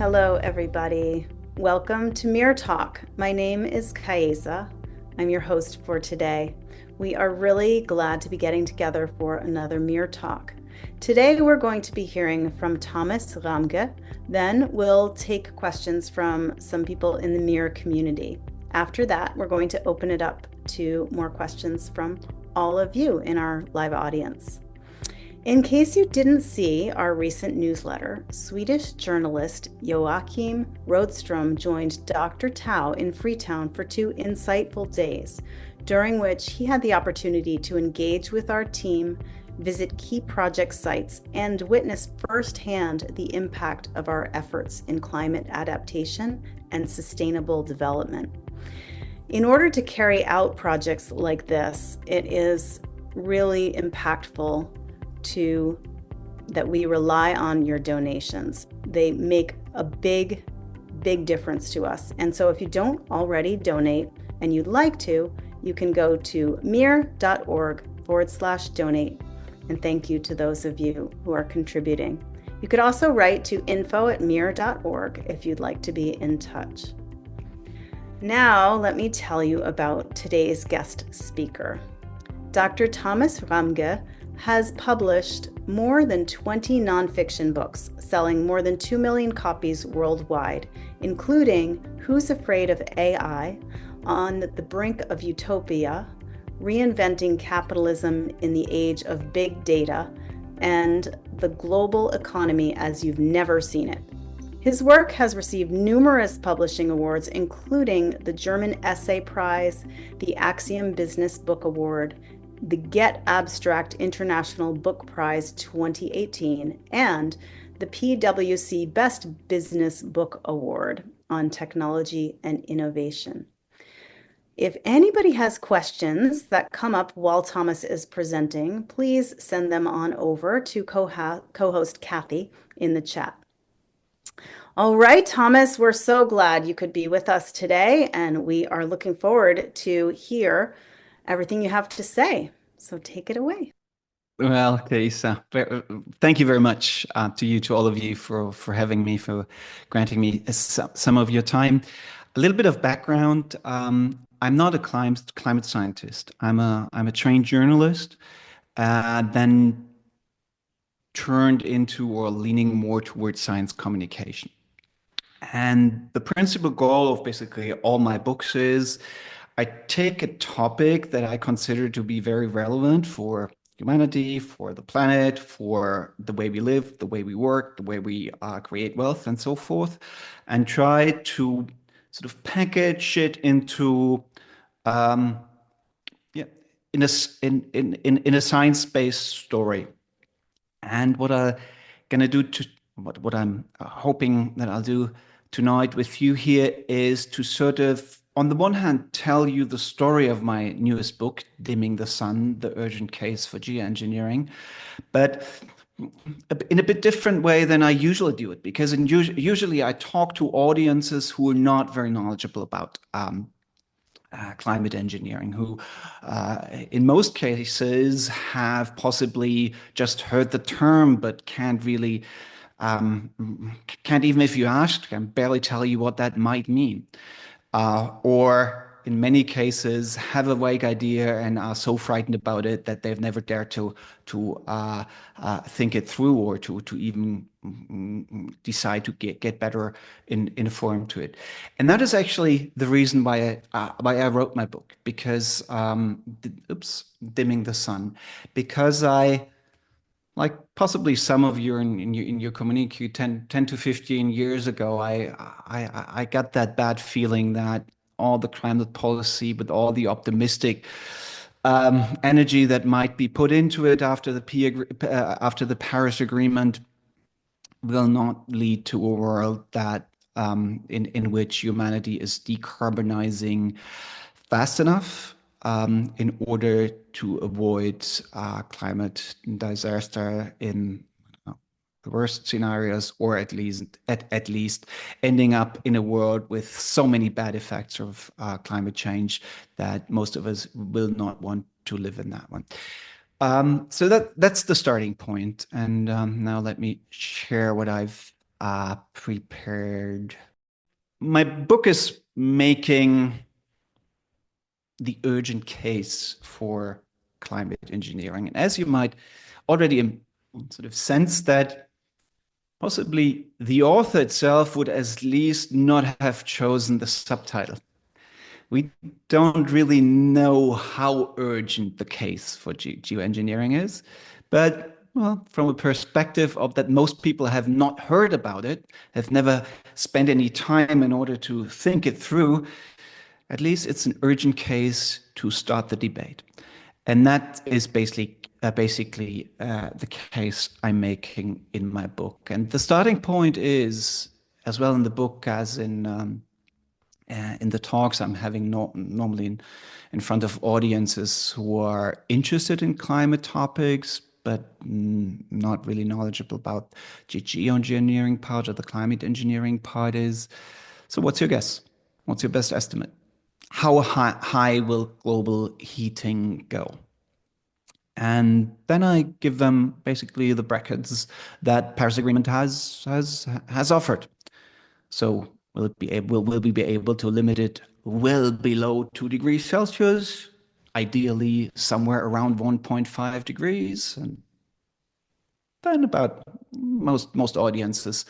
Hello, everybody. Welcome to MEERTALK. My name is Kaisa. I'm your host for today. We are really glad to be getting together for another MEERTALK. Today, we're going to be hearing from Thomas Ramge. Then we'll take questions from some people in the MEER community. After that, we're going to open it up to more questions from all of you in our live audience. In case you didn't see our recent newsletter, Swedish journalist Joachim Rodström joined Dr. Tao in Freetown for 2 insightful days, during which he had the opportunity to engage with our team, visit key project sites, and witness firsthand the impact of our efforts in climate adaptation and sustainable development. In order to carry out projects like this, it is really impactful that we rely on your donations. They make a big difference to us. And so if you don't already donate and you'd like to, you can go to meer.org/donate. And thank you to those of you who are contributing. You could also write to info@meer.org if you'd like to be in touch. Now, let me tell you about today's guest speaker. Dr. Thomas Ramge has published more than 20 nonfiction books, selling more than 2 million copies worldwide, including Who's Afraid of AI, On the Brink of Utopia, Reinventing Capitalism in the Age of Big Data, and The Global Economy as You've Never Seen It. His work has received numerous publishing awards, including the German Essay Prize, the Axiom Business Book Award, the Get Abstract International Book Prize 2018, and the PwC Best Business Book Award on Technology and Innovation. If anybody has questions that come up while Thomas is presenting, please send them on over to co-host Kathy in the chat. All right, Thomas, we're so glad you could be with us today, and we are looking forward to hear everything you have to say. So take it away. Well, Lisa, thank you very much to all of you for having me, for granting me some of your time. A little bit of background. I'm not a climate scientist. I'm a trained journalist, then turned into or leaning more towards science communication. And the principal goal of basically all my books is I take a topic that I consider to be very relevant for humanity, for the planet, for the way we live, the way we work, the way we create wealth, and so forth, and try to sort of package it into in a science-based story. And what I'm gonna do what I'm hoping that I'll do tonight with you here is to sort of, on the one hand, tell you the story of my newest book, Dimming the Sun, The Urgent Case for Geoengineering, but in a bit different way than I usually do it, because usually I talk to audiences who are not very knowledgeable about climate engineering, who in most cases have possibly just heard the term, but can't really, can't even if you ask, can barely tell you what that might mean. Or in many cases have a vague idea and are so frightened about it that they've never dared to think it through, or to even decide to get better informed to it. And that is actually the reason why I wrote my book, because Dimming the Sun, because I, like possibly some of you in your community 10 to 15 years ago, I got that bad feeling that all the climate policy, with all the optimistic energy that might be put into it after the Paris Agreement, will not lead to a world that in which humanity is decarbonizing fast enough in order to avoid climate disaster in the worst scenarios, or at least ending up in a world with so many bad effects of climate change that most of us will not want to live in that one. So that's the starting point. And now let me share what I've prepared. My book is making the urgent case for climate engineering. And as you might already sort of sense that possibly the author itself would at least not have chosen the subtitle. We don't really know how urgent the case for geoengineering is, but well, from a perspective of that most people have not heard about it, have never spent any time in order to think it through, at least it's an urgent case to start the debate. And that is basically the case I'm making in my book. And the starting point is, as well in the book as in the talks I'm having normally in front of audiences who are interested in climate topics, but not really knowledgeable about the geoengineering part or the climate engineering part is. So what's your guess? What's your best estimate? How high will global heating go? And then I give them basically the brackets that Paris Agreement has offered. So will we be able to limit it well below 2 degrees Celsius? Ideally, somewhere around 1.5 degrees. And then about most audiences,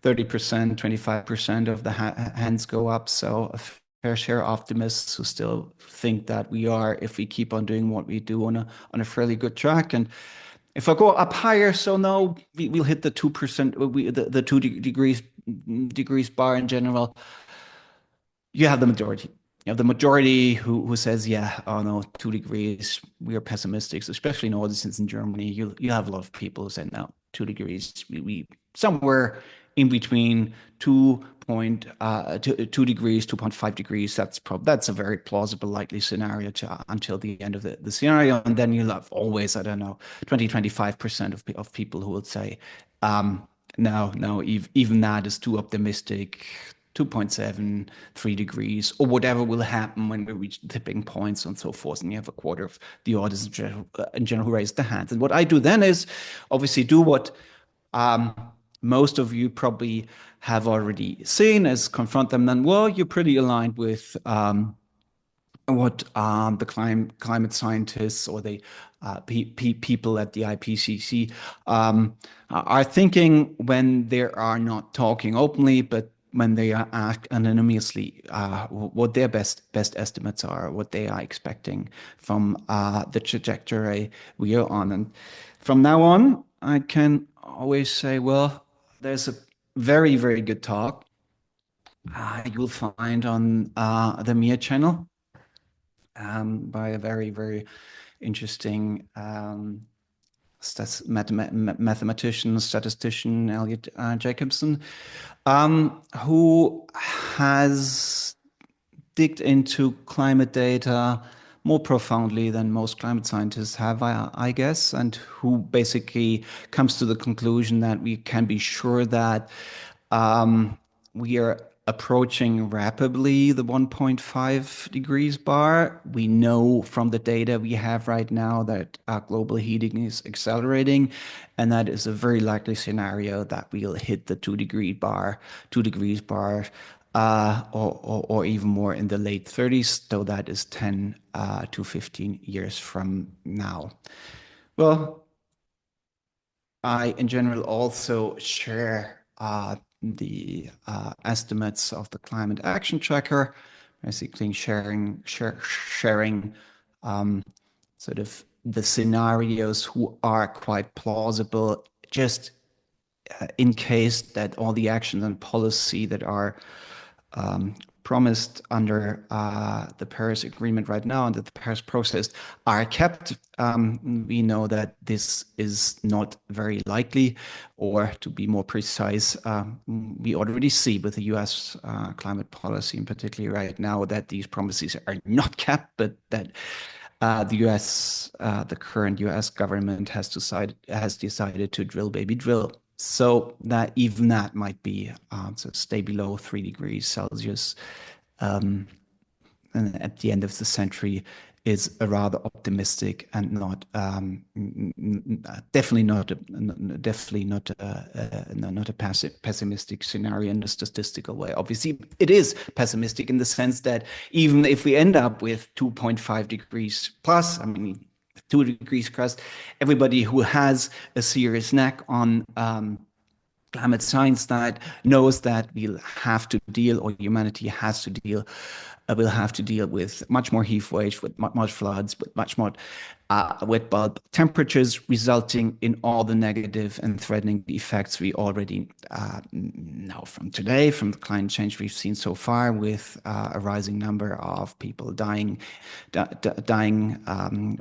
30%, 25% of the hands go up. So a fair share of optimists who still think that we are, if we keep on doing what we do, on a fairly good track. And if I go up higher, so no, we'll hit the 2%, the 2 degrees bar in general. You have the majority. You have the majority who says, yeah, oh no, 2 degrees, we are pessimistic, especially in audiences in Germany. You have a lot of people who say, no, 2 degrees, we somewhere in between 2 degrees, 2.5 degrees. That's a very plausible, likely scenario until the end of the scenario. And then you'll have always, I don't know, 25% of people who will say, no, even that is too optimistic. 2.7, 3 degrees, or whatever will happen when we reach tipping points and so forth. And you have a quarter of the audience in general who raise their hands. And what I do then is obviously do what most of you probably have already seen, is confront them. Then, well, you're pretty aligned with what the climate scientists or the people at the IPCC are thinking when they are not talking openly, but when they are asked anonymously what their best estimates are, what they are expecting from the trajectory we are on. And from now on, I can always say, well, there's a very, very good talk you'll find on the MEER channel by a very, very interesting mathematician, statistician, Elliot Jacobson, who has digged into climate data more profoundly than most climate scientists have, I guess, and who basically comes to the conclusion that we can be sure that we are approaching rapidly the 1.5 degrees bar. We know from the data we have right now that global heating is accelerating, and that is a very likely scenario that we'll hit the 2 degrees bar, or even more in the late 30s. So that is 10 to 15 years from now. Well, I, in general, also share the estimates of the Climate Action Tracker, basically sharing sort of the scenarios who are quite plausible, just in case that all the actions and policy that are promised under the Paris Agreement right now, under the Paris process, are kept. We know that this is not very likely, or to be more precise, we already see with the US climate policy, in particular right now, that these promises are not kept, but that the current US government has decided to drill, baby, drill. So that even that might be so stay below 3 degrees Celsius and at the end of the century is a rather optimistic and not definitely not not a pessimistic scenario in a statistical way. Obviously, it is pessimistic in the sense that even if we end up with 2.5 degrees plus, I mean 2 degrees crust, everybody who has a serious knack on climate science that knows that we'll have to deal, or humanity has to deal, will have to deal with much more heat waves, with much floods, with much more wet bulb temperatures, resulting in all the negative and threatening effects we already know from today, from the climate change we've seen so far, with a rising number of people dying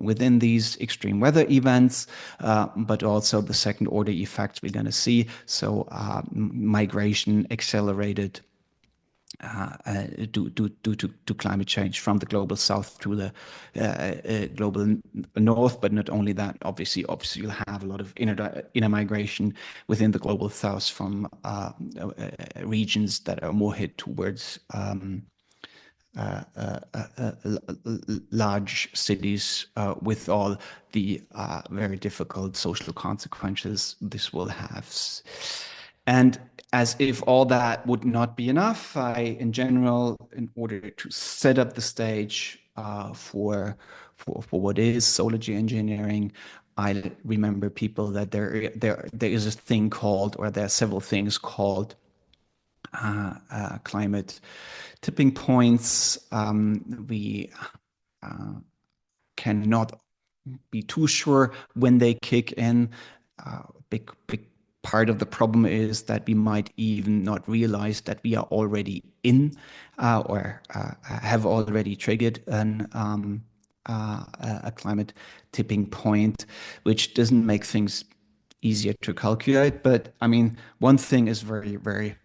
within these extreme weather events, but also the second order effects we're going to see. So migration accelerated due to climate change from the global south to the global north. But not only that, obviously you'll have a lot of inner migration within the global south from regions that are more hit towards large cities, with all the very difficult social consequences this will have. And as if all that would not be enough, in general, in order to set up the stage for what is solar geoengineering, I remember people that there is a thing called, or there are several things called, climate tipping points. We cannot be too sure when they kick in. Big part of the problem is that we might even not realize that we are already in or have already triggered a climate tipping point, which doesn't make things easier to calculate. But I mean, one thing is very, very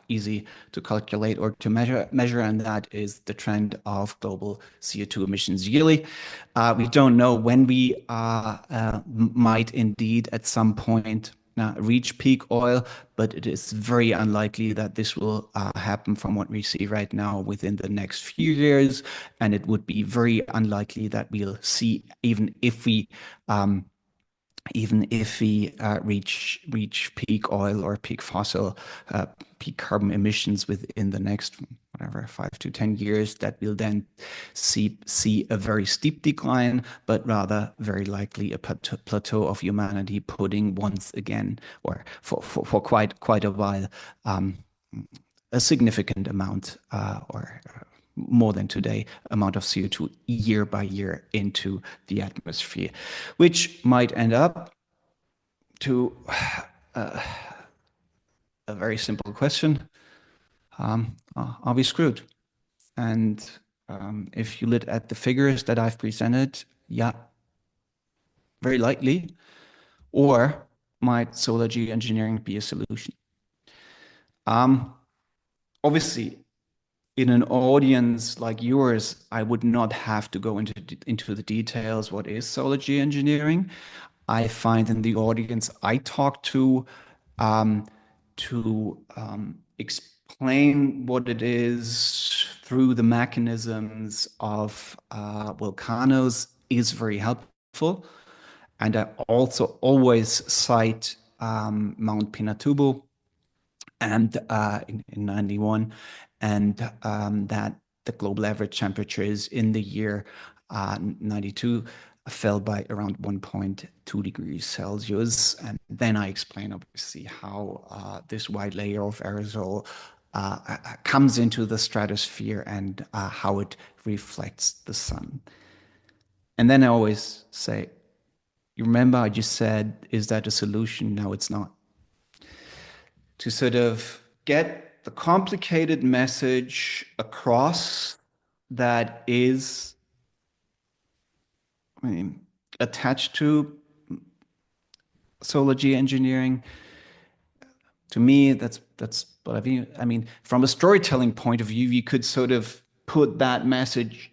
easy to calculate or to measure, and that is the trend of global CO2 emissions yearly. We don't know when we might indeed at some point reach peak oil, but it is very unlikely that this will happen from what we see right now within the next few years. And it would be very unlikely that we'll see, even if we reach peak oil or peak fossil, peak carbon emissions within the next, whatever, 5 to 10 years, that we'll then see a very steep decline, but rather very likely a plateau of humanity, putting once again, or for quite a while, a significant amount, or more than today, amount of CO2 year by year into the atmosphere, which might end up to a very simple question. Are we screwed? And if you look at the figures that I've presented, yeah, very likely. Or might solar geoengineering be a solution? Obviously, in an audience like yours, I would not have to go into the details. What is solar geoengineering? I find in the audience I talk to explain what it is through the mechanisms of volcanoes is very helpful. And I also always cite Mount Pinatubo and in 91, and that the global average temperatures in the year 92 fell by around 1.2 degrees Celsius. And then I explain, obviously, how this white layer of aerosol comes into the stratosphere and how it reflects the sun. And then I always say, you remember I just said, is that a solution? No, it's not. To sort of get the complicated message across that is, I mean, attached to solar geoengineering, to me, that's what I mean. I mean, from a storytelling point of view, you could sort of put that message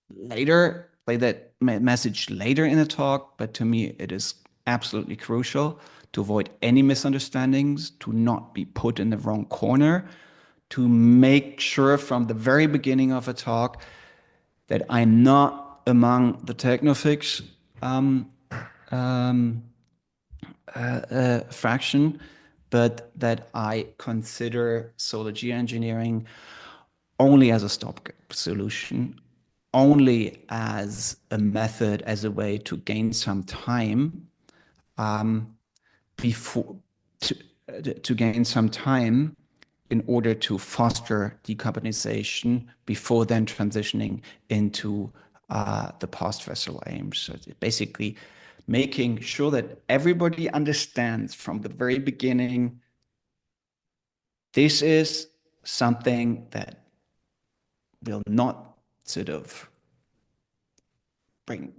later, play that message later in a talk. But to me, it is absolutely crucial to avoid any misunderstandings, to not be put in the wrong corner, to make sure from the very beginning of a talk that I'm not among the technofix um, um, fraction, but that I consider solar geoengineering only as a stopgap solution, only as a method, as a way to gain some time um, before to, to gain some time in order to foster decarbonization before then transitioning into the post-fossil aims. So basically making sure that everybody understands from the very beginning, this is something that will not sort of bring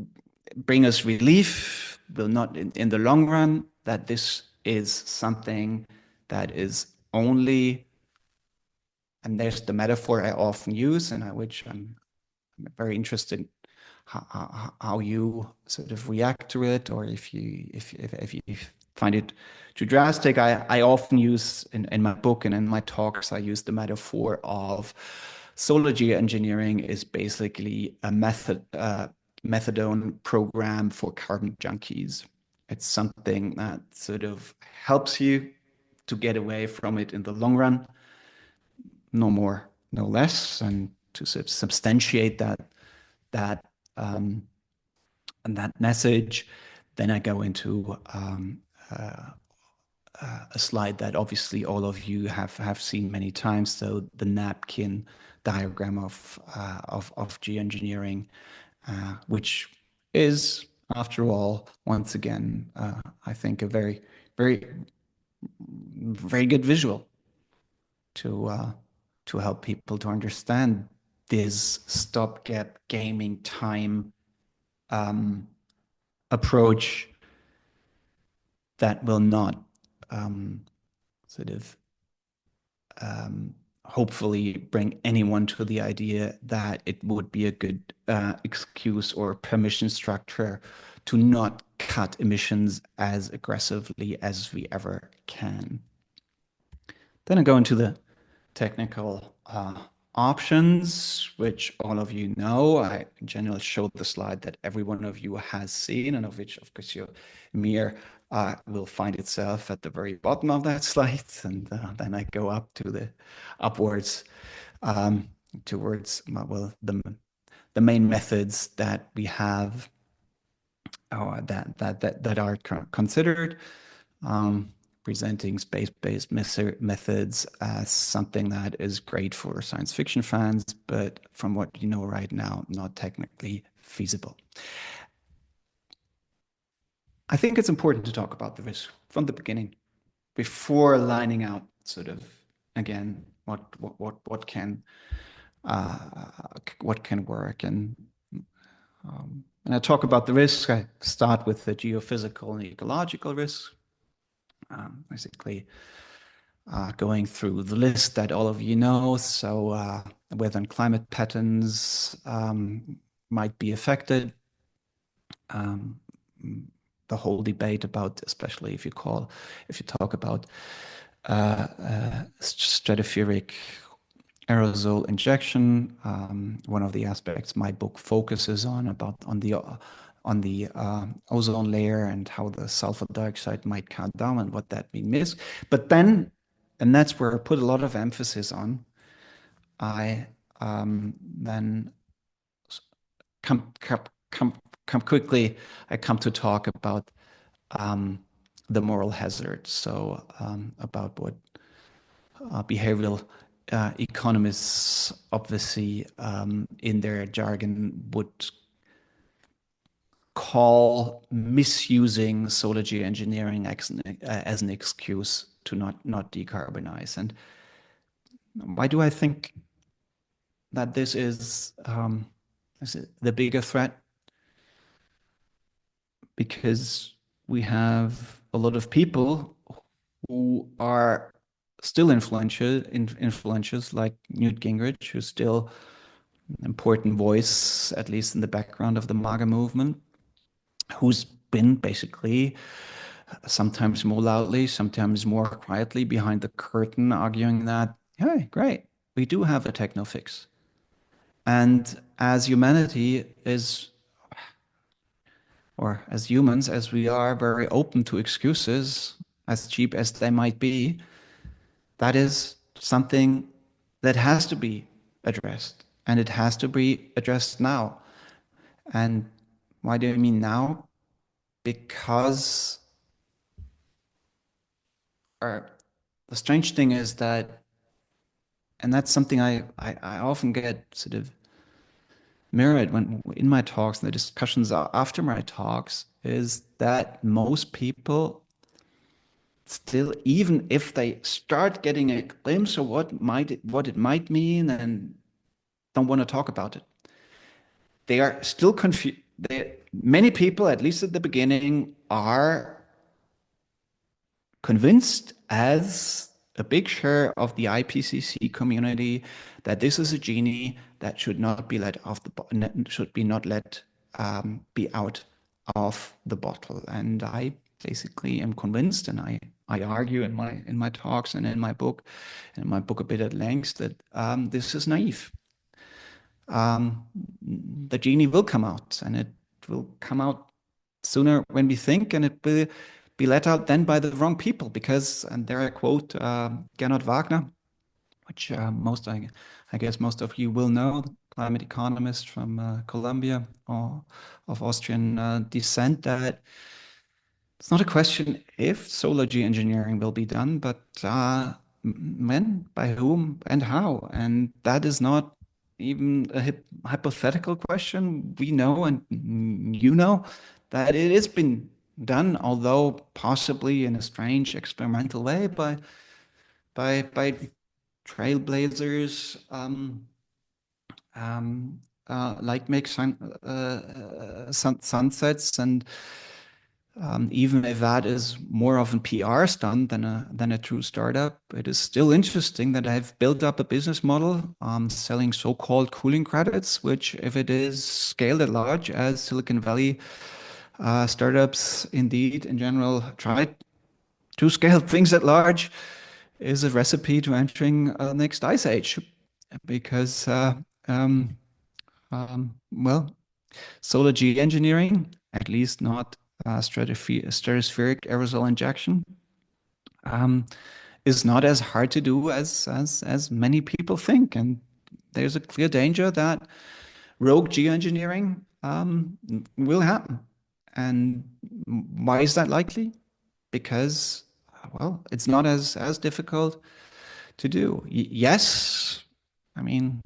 bring us relief, will not in the long run, that this is something that is only, and there's the metaphor I often use, and which I'm very interested in how you sort of react to it, or if you find it too drastic. I often use in my book and in my talks, I use the metaphor of solar geoengineering is basically a methadone program for carbon junkies. It's something that sort of helps you to get away from it in the long run, no more, no less, and to sort of substantiate that um, and that message. Then I go into a slide that obviously all of you have seen many times. So the napkin diagram of geoengineering, which is, after all, once again, I think a very good visual to help people to understand this stopgap gaming time approach that will not sort of hopefully bring anyone to the idea that it would be a good excuse or permission structure to not cut emissions as aggressively as we ever can. Then I go into the technical options, which all of you know. I in general showed the slide that every one of you has seen, and of which, of course, your MEER will find itself at the very bottom of that slide. And then I go up to the upwards towards, well, the main methods that we have, or that are considered. Presenting space-based methods as something that is great for science fiction fans, but from what you know right now, not technically feasible. I think it's important to talk about the risk from the beginning, before lining out sort of, again, what can work. And when I talk about the risks, I start with the geophysical and ecological risks. Basically, going through the list that all of you know. So weather and climate patterns might be affected. The whole debate about, especially if you talk about stratospheric aerosol injection. One of the aspects my book focuses on the ozone layer and how the sulfur dioxide might count down and what that means. But then, and that's where I put a lot of emphasis on, I then come quickly, I come to talk about the moral hazard. So about what behavioral economists obviously in their jargon would call misusing solar geoengineering as an excuse to not decarbonize. And why do I think that this is the bigger threat? Because we have a lot of people who are still influentials like Newt Gingrich, who's still an important voice, at least in the background of the MAGA movement, who's been basically sometimes more loudly, sometimes more quietly behind the curtain, arguing that, hey, great, we do have a techno fix. And as humanity is or as humans, as we are very open to excuses, as cheap as they might be, that is something that has to be addressed. And it has to be addressed now. And why do I mean now? Because the strange thing is that, and that's something I often get sort of mirrored when in my talks and the discussions after my talks, is that most people still, even if they start getting a glimpse of what it might mean and don't want to talk about it, they are still confused. Many people, at least at the beginning, are convinced, as a big share of the IPCC community, that this is a genie that should not be let off the should be not let be out of the bottle. And I basically am convinced, and I argue in my talks and in my book a bit at length, that this is naive. The genie will come out, and it will come out sooner when we think, and it will be let out then by the wrong people. Because, and there I quote Gernot Wagner, which I guess most of you will know, climate economist from Colombia, or of Austrian descent, that it's not a question if solar geoengineering will be done, but when, by whom, and how. And that is not even a hypothetical question. We know, and you know, that it has been done, although possibly in a strange experimental way by trailblazers, like make sunsets. And even if that is more of a PR stunt than a true startup, it is still interesting that I've built up a business model selling so-called cooling credits, which, if it is scaled at large, as Silicon Valley startups indeed in general try to scale things at large, is a recipe to entering the next ice age. Because, well, solar geoengineering, at least not stratospheric aerosol injection, is not as hard to do as many people think. And there's a clear danger that rogue geoengineering will happen. And why is that likely? Because, well, it's not as difficult to do. Yes, I mean,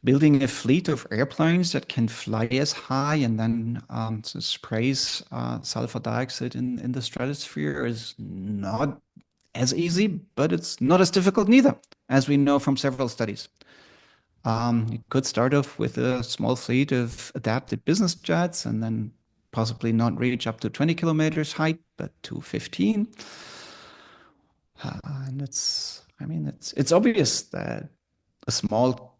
building a fleet of airplanes that can fly as high and then sprays sulfur dioxide in the stratosphere is not as easy, but it's not as difficult neither, as we know from several studies. You could start off with a small fleet of adapted business jets and then possibly not reach up to 20 kilometers height, but to 15. And it's obvious that a small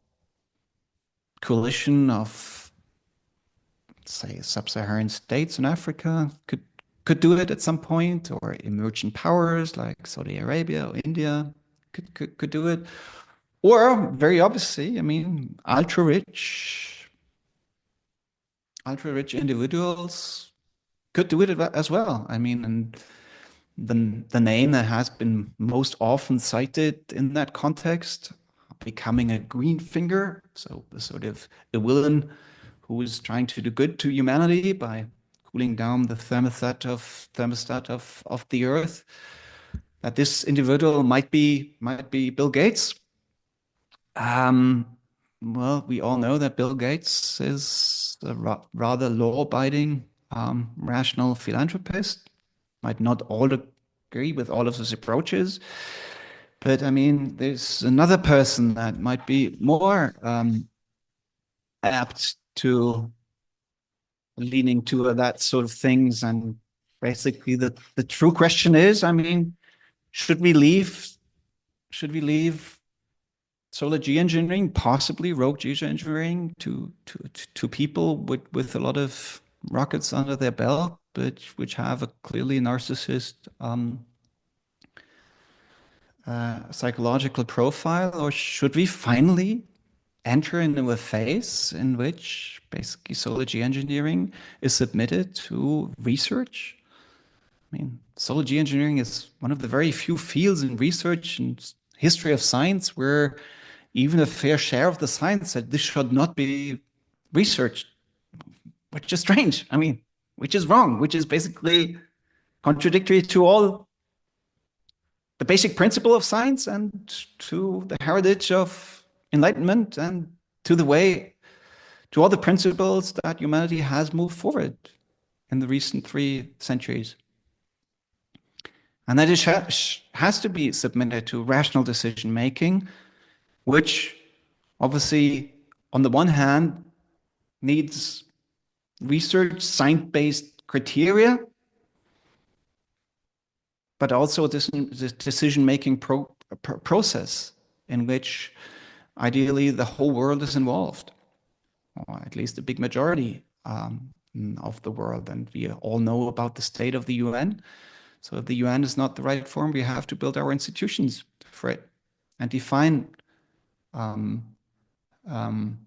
coalition of, say, sub-Saharan states in Africa could do it at some point, or emerging powers like Saudi Arabia or India could do it. Or, very obviously, I mean, ultra rich individuals could do it as well. I mean, and the name that has been most often cited in that context, becoming a green finger, so the sort of a villain who is trying to do good to humanity by cooling down the thermostat of the earth, that this individual might be Bill Gates. Well, we all know that Bill Gates is a rather law-abiding, rational philanthropist. Might not all agree with all of his approaches, but I mean, there's another person that might be more apt to leaning to that sort of things. And basically, the true question is, I mean, should we leave solar geoengineering, possibly rogue geoengineering, to people with a lot of rockets under their belt, but which have a clearly narcissist psychological profile? Or should we finally enter into a phase in which basically solar geoengineering is submitted to research. I mean, solar geoengineering is one of the very few fields in research and history of science where even a fair share of the science said this should not be researched, which is strange. I mean, which is wrong, which is basically contradictory to all the basic principle of science and to the heritage of enlightenment and to the way, to all the principles that humanity has moved forward in the recent 3 centuries. And that it has to be submitted to rational decision making, which obviously, on the one hand, needs research, science-based criteria, but also this decision-making process in which ideally the whole world is involved, or at least a big majority of the world. And we all know about the state of the UN. So if the UN is not the right form, we have to build our institutions for it and define um, um,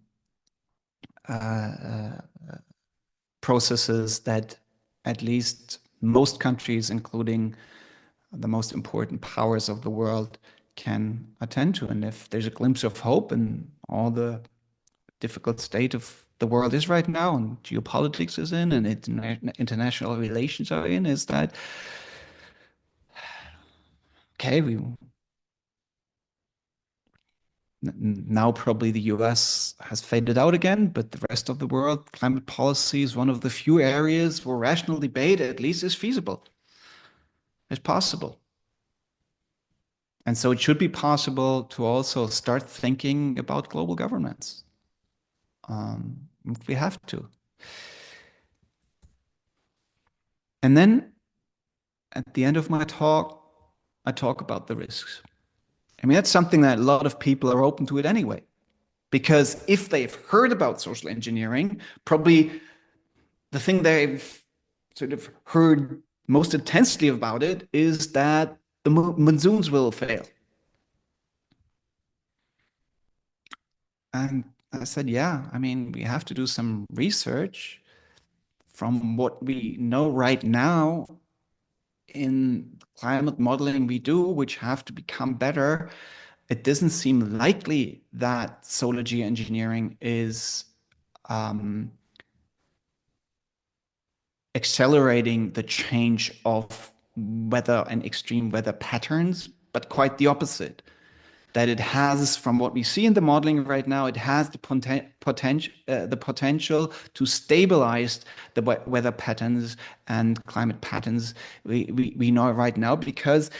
processes that at least most countries, including the most important powers of the world, can attend to. And if there's a glimpse of hope in all the difficult state of the world is right now, and geopolitics is in, and international relations are in, is that, okay, now probably the US has faded out again, but the rest of the world, climate policy is one of the few areas where rational debate at least is feasible, is possible. And so it should be possible to also start thinking about global governments. We have to. And then at the end of my talk, I talk about the risks. I mean, that's something that a lot of people are open to it anyway. Because if they've heard about social engineering, probably the thing they've sort of heard most intensely about it is that the monsoons will fail. And I said, yeah, I mean, we have to do some research. From what we know right now in climate modeling we do, which have to become better, it doesn't seem likely that solar geoengineering is accelerating the change of weather and extreme weather patterns, but quite the opposite. That it has, from what we see in the modeling right now, it has the potential to stabilize the weather patterns and climate patterns we know right now. Because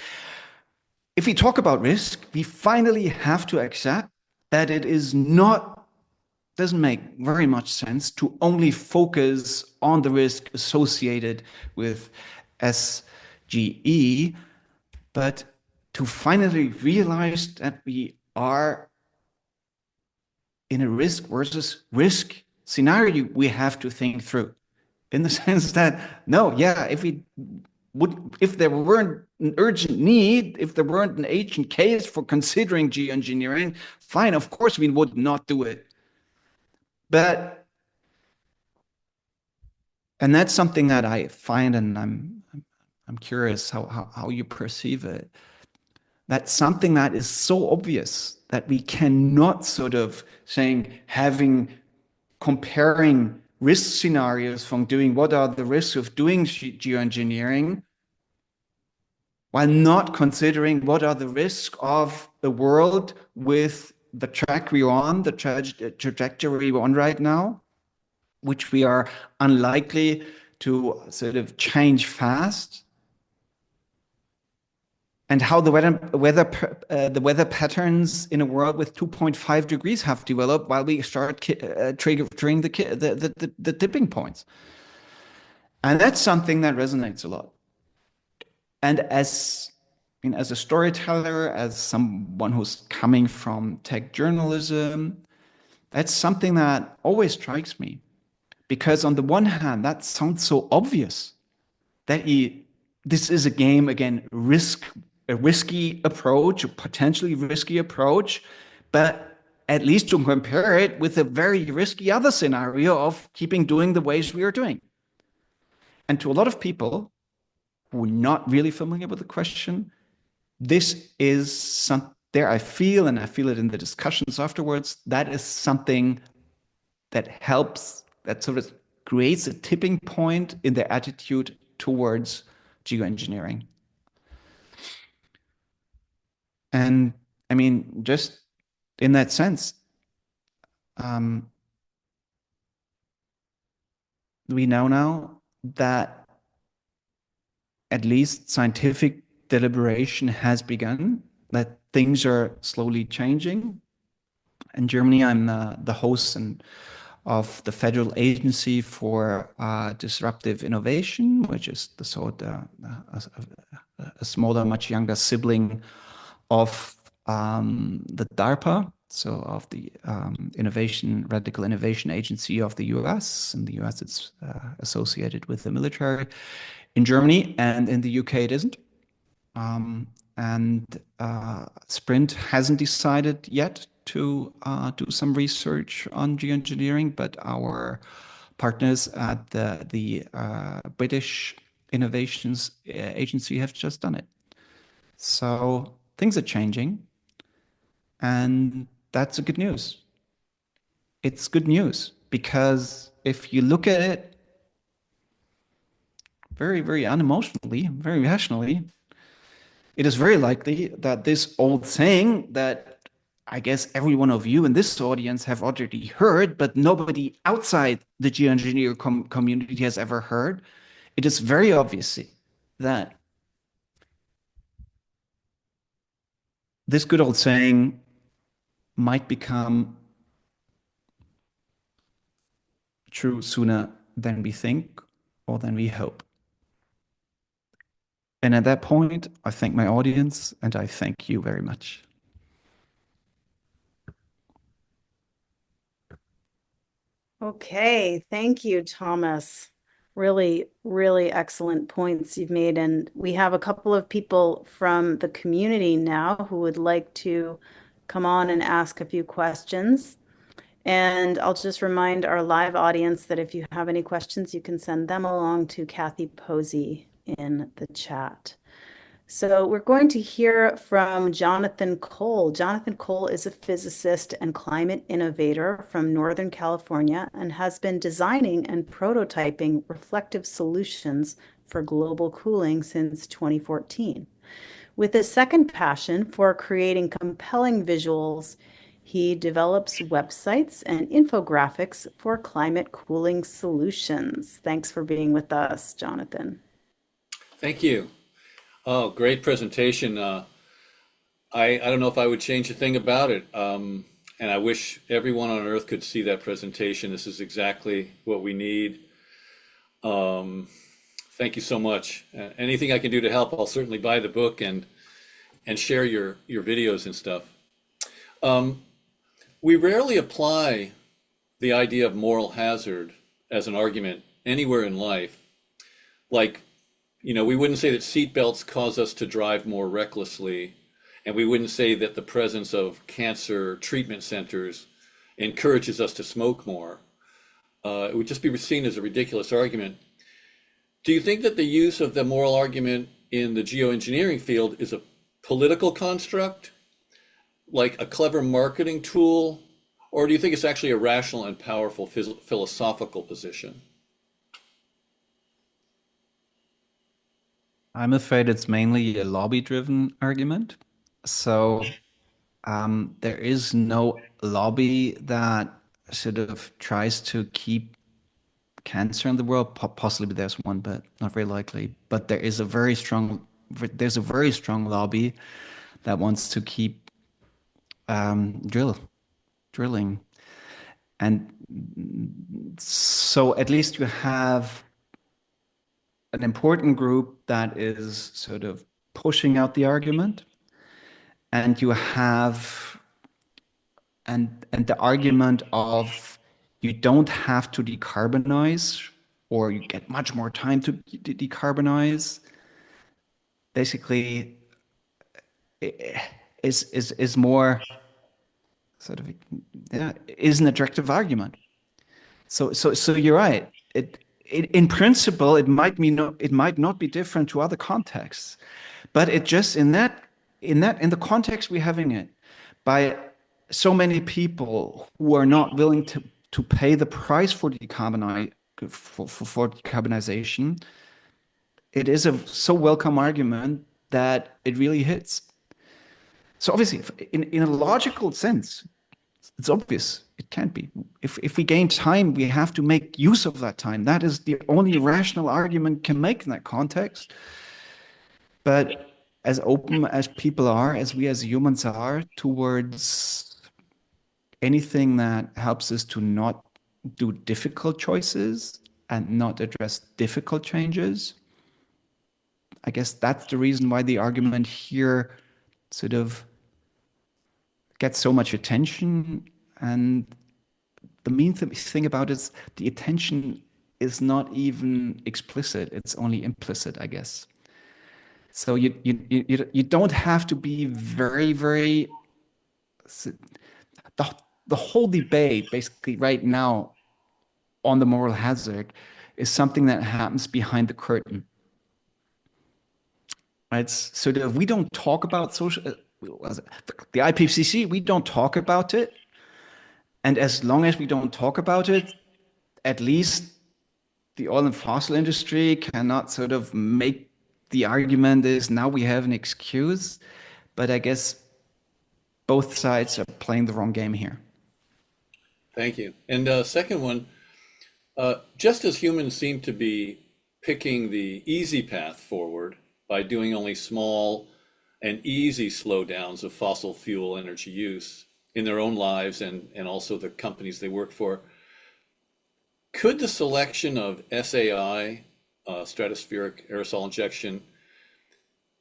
if we talk about risk, we finally have to accept that it is not, doesn't make very much sense to only focus on the risk associated with SGE, but to finally realize that we are in a risk versus risk scenario we have to think through, in the sense that, no, yeah, if there weren't an urgent need, if there weren't an urgent case for considering geoengineering, fine, of course we would not do it. But, and that's something that I find, and I'm curious how you perceive it. That's something that is so obvious that we cannot sort of comparing risk scenarios from doing what are the risks of doing geoengineering while not considering what are the risks of a world with the track we're on, the trajectory we're on right now, which we are unlikely to sort of change fast. And how the weather patterns in a world with 2.5 degrees have developed while we start triggering the tipping points. And that's something that resonates a lot. And as a storyteller, as someone who's coming from tech journalism, that's something that always strikes me. Because on the one hand, that sounds so obvious that this is a game, again, a risky approach, a potentially risky approach, but at least to compare it with a very risky other scenario of keeping doing the ways we are doing. And to a lot of people who are not really familiar with the question, this is some there I feel, and I feel it in the discussions afterwards, that is something that helps, that sort of creates a tipping point in their attitude towards geoengineering. And I mean, just in that sense, um, we know now that at least scientific deliberation has begun, that things are slowly changing. In Germany, I'm the host of the Federal Agency for Disruptive Innovation, which is the sort a smaller, much younger sibling of the DARPA, so of the Radical Innovation Agency of the US. In the US, it's associated with the military. In Germany and in the UK, it isn't. And Sprint hasn't decided yet to do some research on geoengineering, but our partners at the British Innovations Agency have just done it. So things are changing, and that's a good news. It's good news because if you look at it very, very unemotionally, very rationally, it is very likely that this old saying that I guess every one of you in this audience have already heard, but nobody outside the geoengineer community has ever heard, it is very obvious that this good old saying might become true sooner than we think or than we hope. And at that point, I thank my audience and I thank you very much. Okay, thank you, Thomas. Really, really excellent points you've made. And we have a couple of people from the community now who would like to come on and ask a few questions. And I'll just remind our live audience that if you have any questions, you can send them along to Kathy Posey in the chat. So we're going to hear from Jonathan Cole. Jonathan Cole is a physicist and climate innovator from Northern California and has been designing and prototyping reflective solutions for global cooling since 2014. With a second passion for creating compelling visuals, he develops websites and infographics for climate cooling solutions. Thanks for being with us, Jonathan. Thank you. Oh, great presentation. I don't know if I would change a thing about it. And I wish everyone on Earth could see that presentation. This is exactly what we need. Thank you so much. Anything I can do to help, I'll certainly buy the book and share your videos and stuff. We rarely apply the idea of moral hazard as an argument anywhere in life. Like, we wouldn't say that seatbelts cause us to drive more recklessly, and we wouldn't say that the presence of cancer treatment centers encourages us to smoke more. It would just be seen as a ridiculous argument. Do you think that the use of the moral argument in the geoengineering field is a political construct, like a clever marketing tool, or do you think it's actually a rational and powerful philosophical position? I'm afraid it's mainly a lobby-driven argument. So there is no lobby that sort of tries to keep cancer in the world. Possibly there's one, but not very likely. But there's a very strong lobby that wants to keep drilling, and so at least you have an important group that is sort of pushing out the argument, and you have and the argument of you don't have to decarbonize or you get much more time to decarbonize basically is more sort of, yeah, is an attractive argument. So you're right. In principle, it might not be different to other contexts, but it just in the context we're having it, by so many people who are not willing to pay the price for decarbonization, it is a so welcome argument that it really hits. So obviously, in a logical sense, it's obvious it can't be. If we gain time, we have to make use of that time. That is the only rational argument can make in that context. But as open as people are, as we as humans are, towards anything that helps us to not do difficult choices and not address difficult changes, I guess that's the reason why the argument here sort of gets so much attention. And the mean thing about it is the attention is not even explicit, it's only implicit, I guess. So you don't have to be very the whole debate basically right now on the moral hazard is something that happens behind the curtain. Right? So that we don't talk about the IPCC, we don't talk about it. And as long as we don't talk about it, at least the oil and fossil industry cannot sort of make the argument is now we have an excuse. But I guess both sides are playing the wrong game here. Thank you. And second one, just as humans seem to be picking the easy path forward by doing only small and easy slowdowns of fossil fuel energy use in their own lives and also the companies they work for, could the selection of SAI, stratospheric aerosol injection,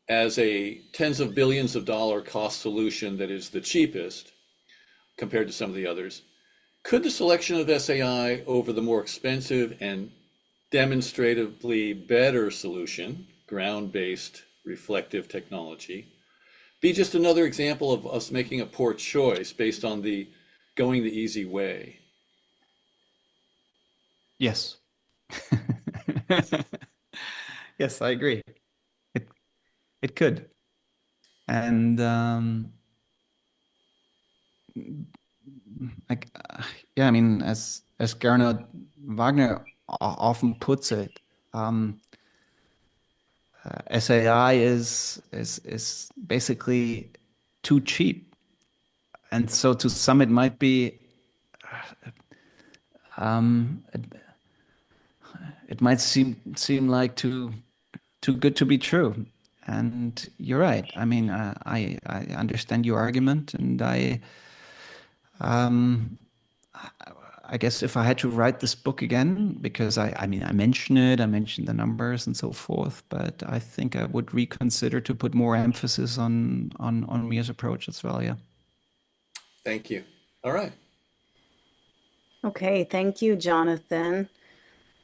as a tens of billions of dollar cost solution that is the cheapest compared to some of the others, could the selection of SAI over the more expensive and demonstratively better solution, ground-based reflective technology, be just another example of us making a poor choice based on the going the easy way? Yes. Yes, I agree. It could. And like yeah, I mean, as Gernot Wagner often puts it, SAI is basically too cheap, and so to some it might be it might seem like too good to be true. And you're right. I mean, I understand your argument, and I guess if I had to write this book again, because I mean, I mentioned the numbers and so forth, but I think I would reconsider to put more emphasis on Meer's approach as well. Yeah. Thank you. All right. Okay, thank you, Jonathan.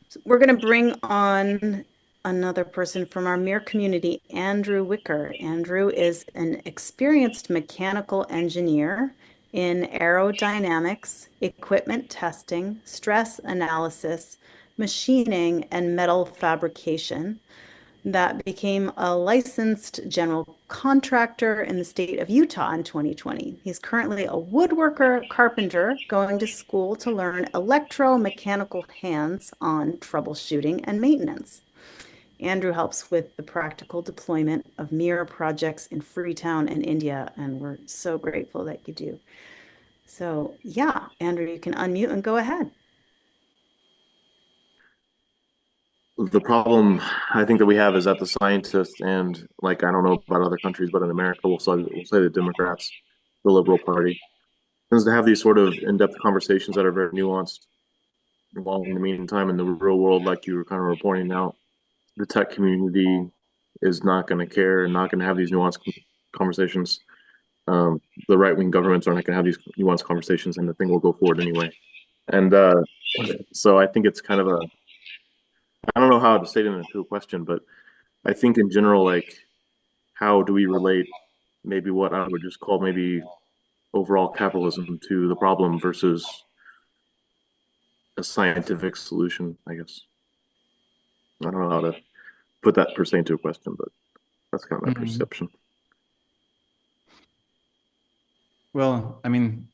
So we're going to bring on another person from our MEER community, Andrew Wicker. Andrew is an experienced mechanical engineer in aerodynamics, equipment testing, stress analysis, machining, and metal fabrication that became a licensed general contractor in the state of Utah in 2020. He's currently a woodworker carpenter going to school to learn electromechanical hands-on troubleshooting and maintenance. Andrew helps with the practical deployment of MEER projects in Freetown and India, and we're so grateful that you do. So yeah, Andrew, you can unmute and go ahead. The problem I think that we have is that the scientists and, like, I don't know about other countries, but in America, we'll say the Democrats, the Liberal Party, tends to have these sort of in-depth conversations that are very nuanced. While in the meantime, in the real world, like you were kind of reporting out, the tech community is not going to care and not going to have these nuanced conversations. The right-wing governments are not going to have these nuanced conversations, and the thing will go forward anyway. And so I think it's kind of I don't know how to state it into a question, but I think in general, like, how do we relate maybe what I would just call maybe overall capitalism to the problem versus a scientific solution, I guess. I don't know how to put that per se into a question, but that's kind of my perception. Well, I mean,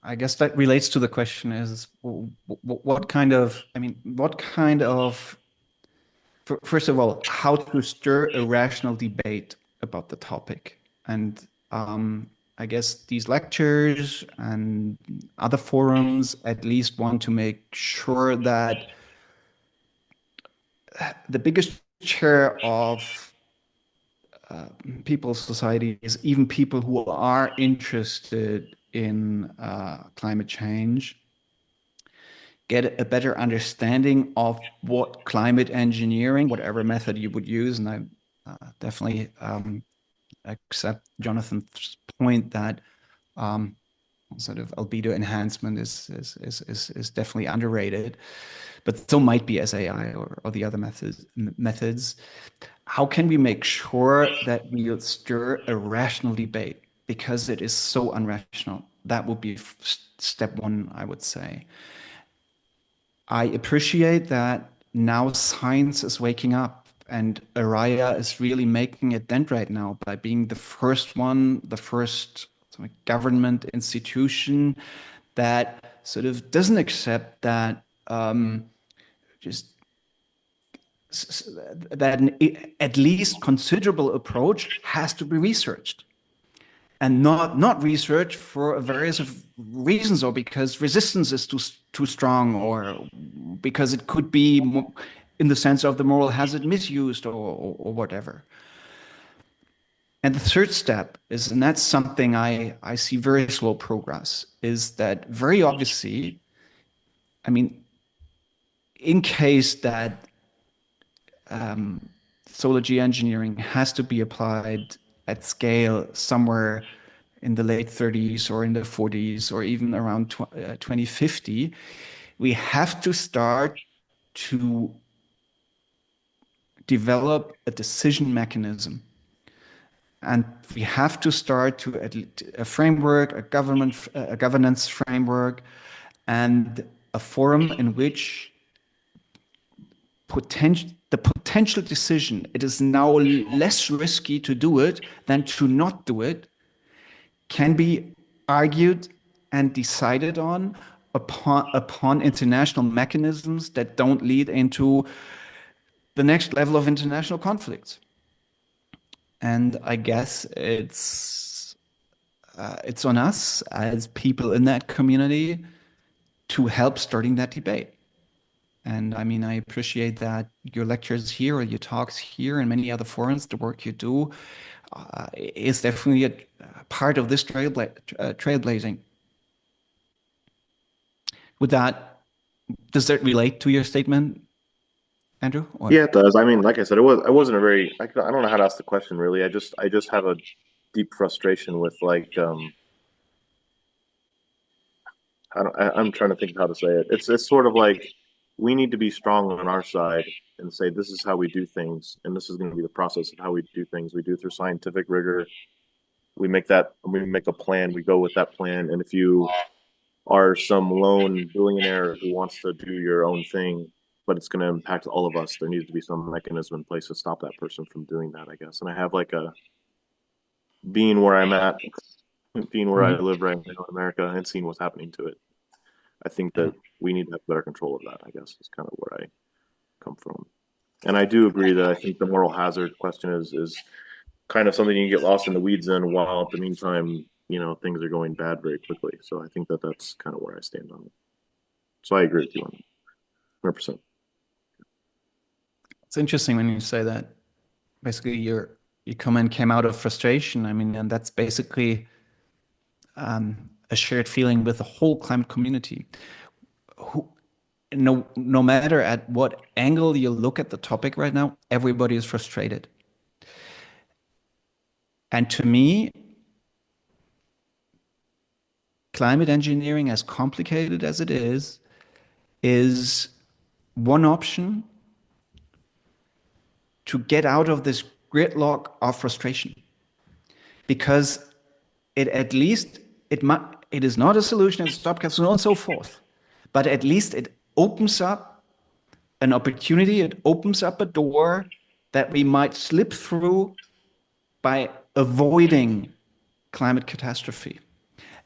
I guess that relates to the question is what kind of, first of all, how to stir a rational debate about the topic. And I guess these lectures and other forums at least want to make sure that the biggest share of people's societies, even people who are interested in climate change, get a better understanding of what climate engineering, whatever method you would use, and I definitely accept Jonathan's point that sort of albedo enhancement is definitely underrated, but so might be SAI or the other methods. How can we make sure that we stir a rational debate? Because it is so unrational. That would be step one, I would say. I appreciate that now science is waking up, and Araya is really making a dent right now by being the first one, the first sort of government institution that sort of doesn't accept that just that an at least considerable approach has to be researched, and not researched for various of reasons, or because resistance is too strong, or because it could be in the sense of the moral hazard misused, or whatever. And the third step is, and that's something I see very slow progress, is that very obviously, I mean, in case that solar geoengineering has to be applied at scale somewhere in the late 30s or in the 40s or even around 2050, we have to start to develop a decision mechanism. And we have to start to a framework, a governance framework, and a forum in which the potential decision, it is now less risky to do it than to not do it, can be argued and decided on upon international mechanisms that don't lead into the next level of international conflicts. And I guess it's on us as people in that community to help starting that debate. And I mean, I appreciate that your lectures here or your talks here and many other forums, the work you do is definitely a part of this trailblazing. With that, does that relate to your statement, Andrew? Or? Yeah, it does. I mean, like I said, I wasn't a very, I don't know how to ask the question really. I just have a deep frustration with like, I'm trying to think of how to say it. It's sort of like we need to be strong on our side and say this is how we do things, and this is going to be the process of how we do things. We do it through scientific rigor. We make a plan. We go with that plan. And if you are some lone billionaire who wants to do your own thing, but it's going to impact all of us, there needs to be some mechanism in place to stop that person from doing that, I guess. And I have like being where I'm at, being where I live right now in America and seeing what's happening to it. I think that we need to have better control of that, I guess, is kind of where I come from. And I do agree that I think the moral hazard question is kind of something you get lost in the weeds in, while at the meantime, things are going bad very quickly. So I think that that's kind of where I stand on it. So I agree with you on that, 100%. It's interesting when you say that. Basically, your comment came out of frustration. I mean, and that's basically a shared feeling with the whole climate community. No matter at what angle you look at the topic right now, everybody is frustrated. And to me, climate engineering, as complicated as it is one option to get out of this gridlock of frustration. Because it it is not a solution, it's stopgap, so on and so forth. But at least it opens up an opportunity, it opens up a door that we might slip through by avoiding climate catastrophe.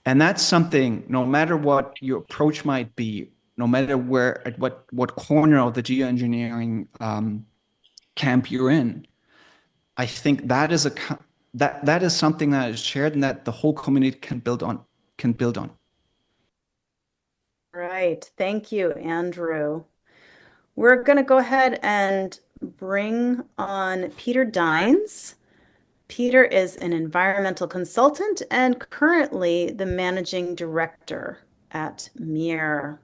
And that's something, no matter what your approach might be, no matter where, at what corner of the geoengineering camp you're in, I think that is that is something that is shared and that the whole community can build on. Right. Thank you, Andrew. We're going to go ahead and bring on Peter Dines. Peter is an environmental consultant and currently the managing director at MEER.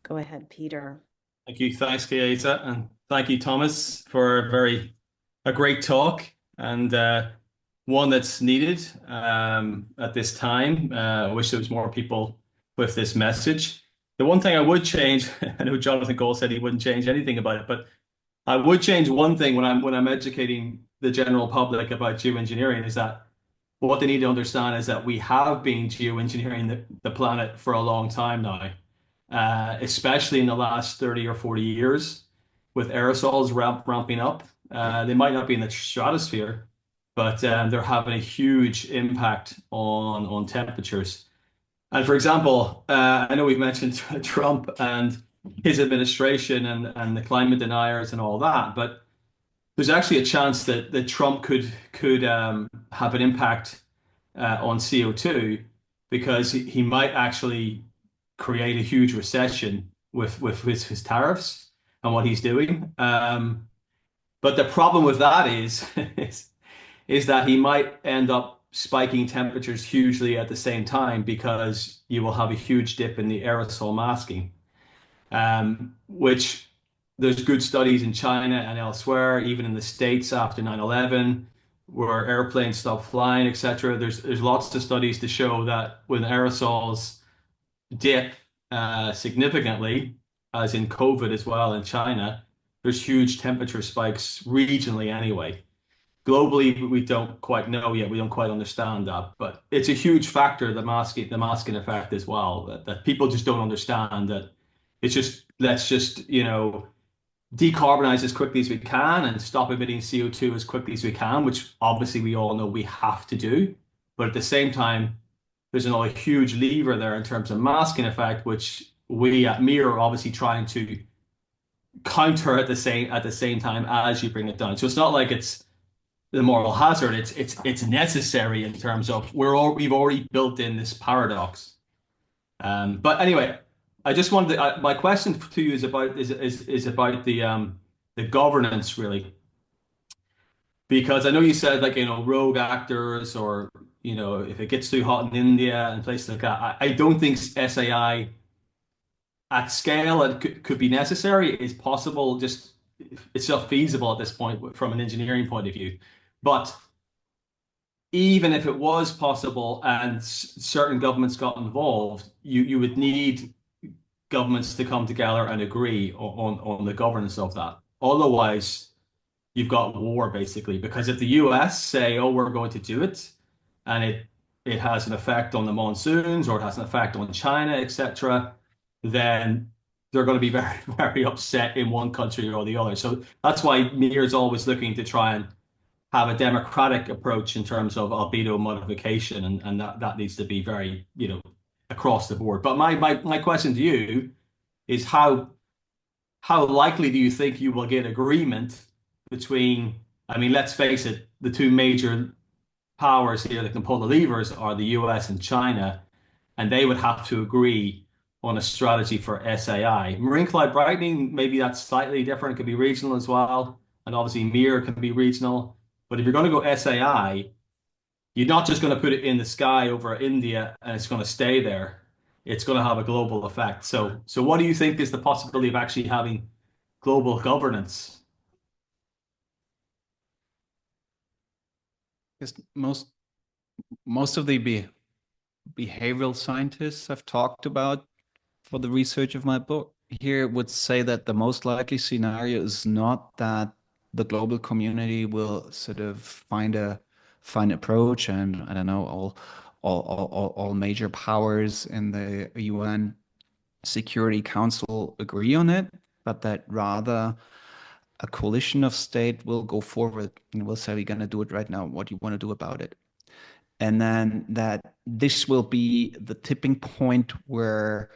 Go ahead, Peter. Thank you. Thanks, Keita. And thank you, Thomas, for a great talk and one that's needed at this time. I wish there was more people with this message. The one thing I would change, I know Jonathan Cole said he wouldn't change anything about it, but I would change one thing when I'm educating the general public about geoengineering, is that what they need to understand is that we have been geoengineering the planet for a long time now, especially in the last 30 or 40 years with aerosols ramping up. They might not be in the stratosphere, but they're having a huge impact on temperatures. And for example, I know we've mentioned Trump and his administration and the climate deniers and all that, but there's actually a chance that Trump could have an impact on CO2 because he might actually create a huge recession with his tariffs and what he's doing. But the problem with that is that he might end up spiking temperatures hugely at the same time because you will have a huge dip in the aerosol masking, which there's good studies in China and elsewhere, even in the States after 9/11, where airplanes stopped flying, etc. There's lots of studies to show that when aerosols dip significantly, as in COVID as well in China, there's huge temperature spikes regionally anyway. Globally, we don't quite know yet. We don't quite understand that, but it's a huge factor, the masking effect as well, that people just don't understand. That it's just, let's just, decarbonize as quickly as we can and stop emitting CO2 as quickly as we can, which obviously we all know we have to do. But at the same time, there's another huge lever there in terms of masking effect, which we at MEER are obviously trying to counter at the same time as you bring it down. So it's not like it's the moral hazard. It's necessary in terms of we've already built in this paradox. But anyway, I just wanted my question to you is about the governance, really, because I know you said rogue actors, or if it gets too hot in India and places like that. I don't think SAI at scale it could be necessary. It's possible, just it's not feasible at this point from an engineering point of view. But even if it was possible and certain governments got involved, you would need governments to come together and agree on the governance of that. Otherwise, you've got war, basically, because if the US say, oh, we're going to do it, and it has an effect on the monsoons, or it has an effect on China, etc., then they're going to be very, very upset in one country or the other. So that's why MEER is always looking to try and have a democratic approach in terms of albedo modification, and that needs to be very, across the board. But my question to you is how likely do you think you will get agreement between, I mean, let's face it, the two major powers here that can pull the levers are the US and China, and they would have to agree on a strategy for SAI. Marine cloud brightening, maybe that's slightly different. It could be regional as well. And obviously MEER can be regional. But if you're going to go SAI, you're not just going to put it in the sky over India and it's going to stay there. It's going to have a global effect. So what do you think is the possibility of actually having global governance? Because most of the behavioral scientists I've talked about for the research of my book here would say that the most likely scenario is not that the global community will sort of find approach and, I don't know, all major powers in the UN Security Council agree on it, but that rather a coalition of state will go forward and will say, we're going to do it right now. What do you want to do about it? And then that this will be the tipping point where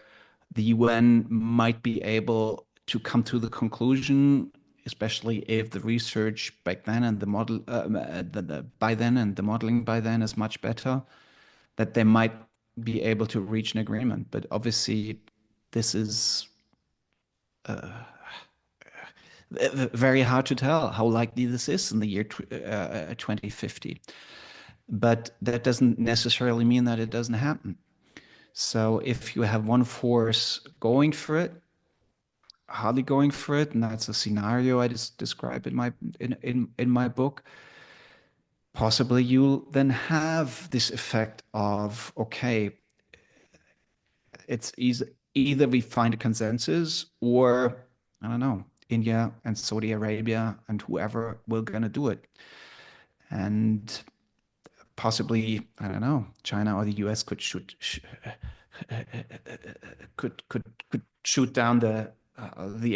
the UN might be able to come to the conclusion, especially if the research back then and the model by then and the modeling by then is much better, that they might be able to reach an agreement. But obviously, this is very hard to tell how likely this is in the year 2050. But that doesn't necessarily mean that it doesn't happen. So if you have one force going for it, hardly going for it, and that's a scenario I just describe in my book, possibly you'll then have this effect of, okay, it's either we find a consensus, or I don't know, India and Saudi Arabia and whoever will gonna do it. And possibly, I don't know, China or the US could shoot down the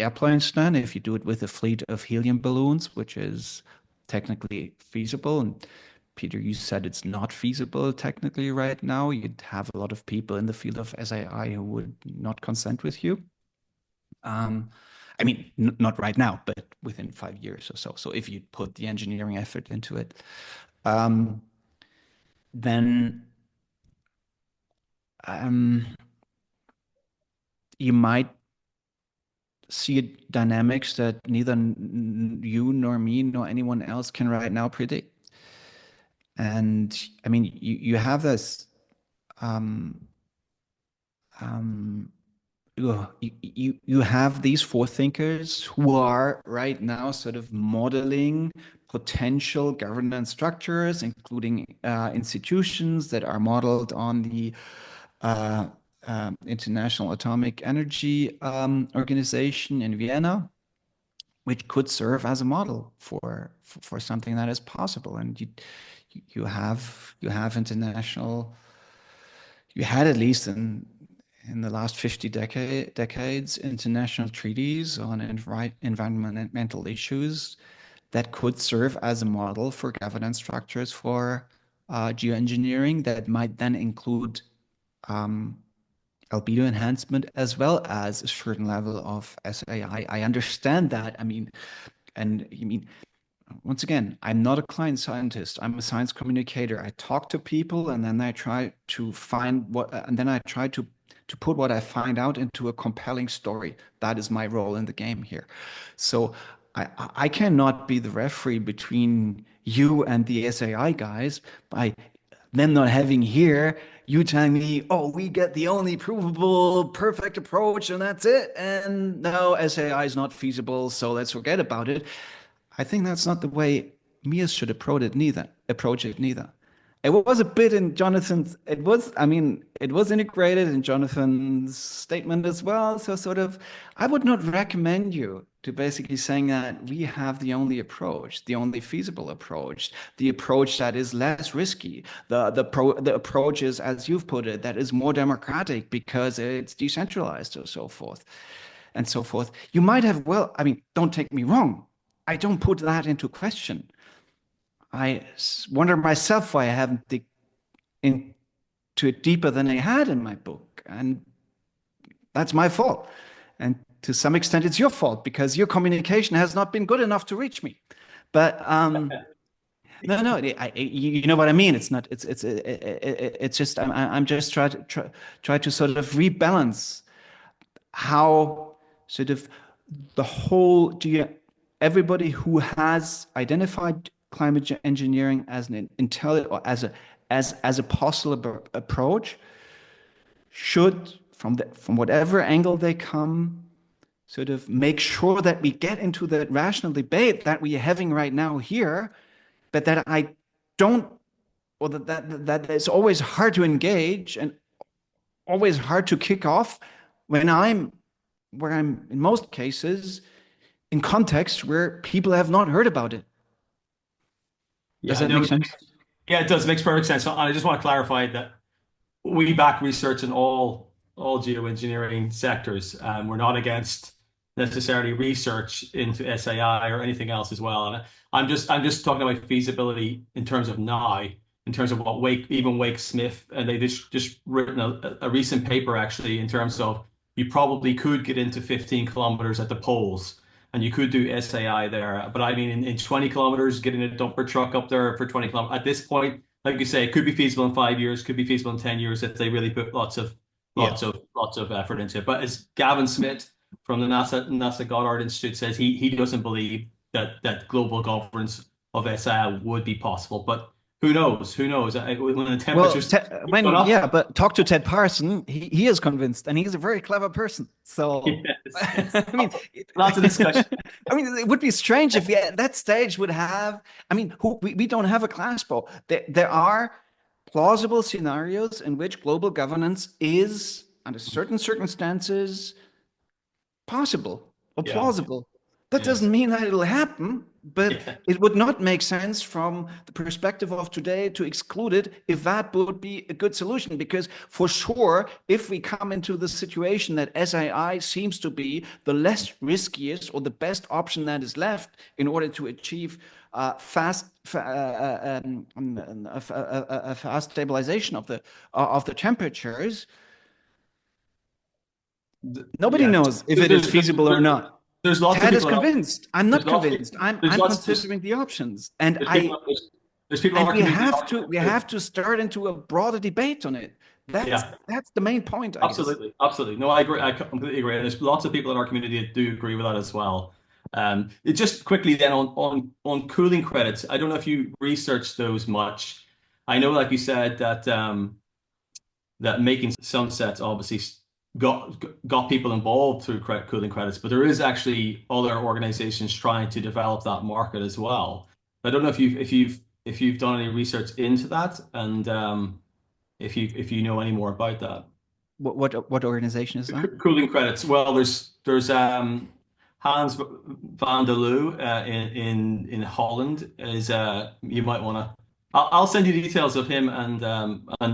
airplanes then, if you do it with a fleet of helium balloons, which is technically feasible. And Peter, you said it's not feasible technically right now. You'd have a lot of people in the field of SAI who would not consent with you. I mean, not right now, but within 5 years or so. So if you put the engineering effort into it, then you might see dynamics that neither you nor me nor anyone else can right now predict. And I mean, you have this, you have these forethinkers who are right now sort of modeling potential governance structures, including institutions that are modeled on the International Atomic Energy Organization in Vienna, which could serve as a model for something that is possible. And you have international, you had at least in the last 50 decades, international treaties on environmental issues that could serve as a model for governance structures for geoengineering that might then include albedo enhancement as well as a certain level of SAI. I understand that. I mean, and you mean, once again, I'm not a climate scientist. I'm a science communicator. I talk to people and then I try to find and then I try to put what I find out into a compelling story. That is my role in the game here. So I cannot be the referee between you and the SAI guys by them not having here you telling me, oh, we get the only provable perfect approach and that's it. And no, SAI is not feasible, so let's forget about it. I think that's not the way MEERS should approach it neither. It was a bit in Jonathan's, it was integrated in Jonathan's statement as well. So sort of, I would not recommend you to basically saying that we have the only approach, the only feasible approach, the approach that is less risky, the approach is, as you've put it, that is more democratic because it's decentralized or so forth and so forth. You might have, well, I mean, don't take me wrong. I don't put that into question. I wonder myself why I haven't dig into it deeper than I had in my book. And that's my fault. And to some extent, it's your fault because your communication has not been good enough to reach me. But no, you know what I mean. It's not. It's just I'm just try to sort of rebalance how sort of the whole everybody who has identified climate engineering as an intelligent or as a possible approach should, from whatever angle they come, sort of make sure that we get into the rational debate that we are having right now here, but that I don't, or that it's always hard to engage and always hard to kick off when I'm in most cases in context where people have not heard about it. Does that make sense? Yeah, it does. It makes perfect sense. So I just want to clarify that we back research in all geoengineering sectors. We're not against necessarily research into SAI or anything else as well. And I'm just talking about feasibility in terms of now, in terms of what Wake Smith, and they just written a recent paper actually in terms of you probably could get into 15 kilometers at the poles and you could do SAI there. But I mean, in 20 kilometers, getting a dumper truck up there for 20 kilometers at this point, like you say, it could be feasible in 5 years, could be feasible in 10 years if they really put lots of Yeah. effort into it. But as Gavin Smith from the NASA Goddard Institute says, he doesn't believe that global governance of SI would be possible. But who knows? Who knows? When the temperatures gone up, yeah, but talk to Ted Parson. He is convinced, and he's a very clever person. So, yes, I mean, lots of discussion. I mean, it would be strange if we at that stage would have. I mean, we don't have a glass ball. There are plausible scenarios in which global governance is, under certain circumstances, possible or Yeah. plausible. That Yes. doesn't mean that it'll happen, but Yeah. it would not make sense from the perspective of today to exclude it if that would be a good solution. Because for sure, if we come into the situation that SII seems to be the less riskiest or the best option that is left in order to achieve a fast stabilization of the temperatures, nobody Yeah. knows if it is feasible or not. There's lots Ted of is people. convinced. I'm not there's lots of- convinced. I'm there's lots- considering the options, and There's I people, there's people in and our we community. have to start into a broader debate on it. That's the main point, I guess. Absolutely. No, I agree. I completely agree. And there's lots of people in our community that do agree with that as well. It just quickly then on cooling credits. I don't know if you researched those much. I know, like you said, that that making sunsets obviously got people involved through cooling credits, but there is actually other organizations trying to develop that market as well. I don't know if you've done any research into that, and if you know any more about that. What organization is that? Cooling credits. Well, there's Hans van der Loo in Holland is you might want to. I'll send you details of him and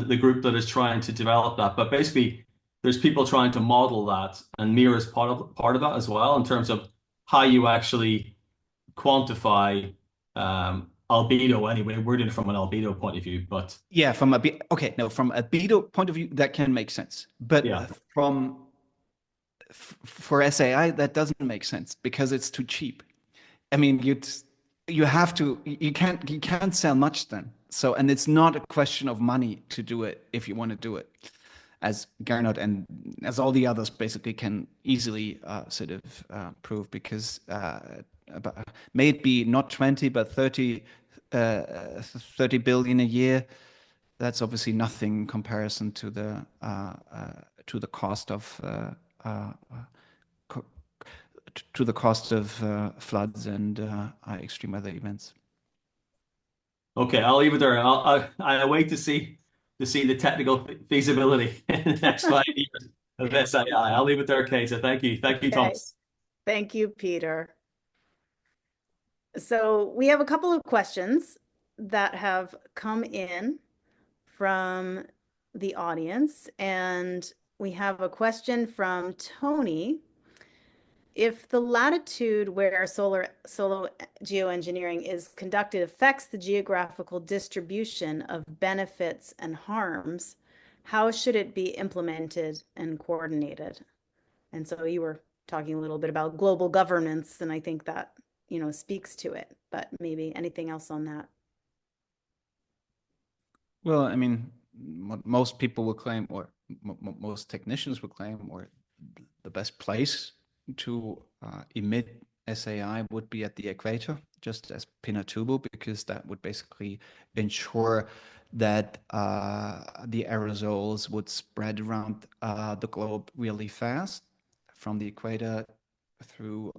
the group that is trying to develop that. But basically, there's people trying to model that, and MEER is part of that as well in terms of how you actually quantify albedo. Anyway, we're doing it from an albedo point of view, but yeah, from a albedo point of view, that can make sense. But yeah. For SAI, that doesn't make sense because it's too cheap. I mean, you can't sell much then. So, and it's not a question of money to do it if you want to do it, as Gernot and as all the others basically can easily prove, because may it be not 20 but 30 billion a year. That's obviously nothing in comparison to the cost of floods and extreme weather events. Okay, I'll leave it there. I'll wait to see the technical feasibility in the next 5 years of SII. I'll leave it there, Kate. So thank you, Thomas. Thank you, Peter. So we have a couple of questions that have come in from the audience, and we have a question from Tony. If the latitude where solar geoengineering is conducted affects the geographical distribution of benefits and harms, how should it be implemented and coordinated? And so you were talking a little bit about global governance, and I think that, speaks to it, but maybe anything else on that? Well, I mean, what most people will claim, or most technicians will claim, or the best place to emit SAI would be at the equator, just as Pinatubo, because that would basically ensure that the aerosols would spread around the globe really fast from the equator through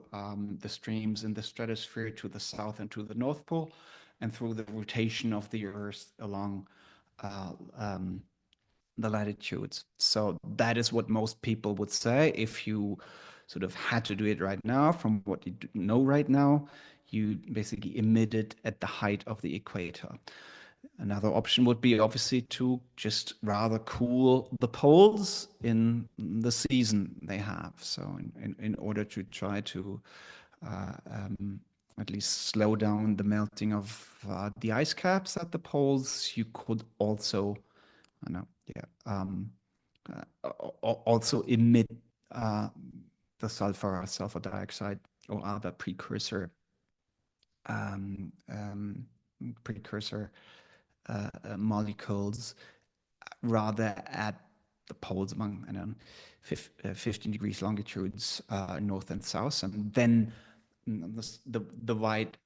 the streams in the stratosphere to the south and to the North Pole, and through the rotation of the Earth along the latitudes. So that is what most people would say. If you sort of had to do it right now, from what you know right now, you basically emit it at the height of the equator. Another option would be obviously to just rather cool the poles in the season they have. So in order to try to at least slow down the melting of the ice caps at the poles, you could also, I know, yeah, also emit uh, the sulfur dioxide or other um, um, precursor molecules rather at the poles among 15 degrees longitudes north and south, and then the white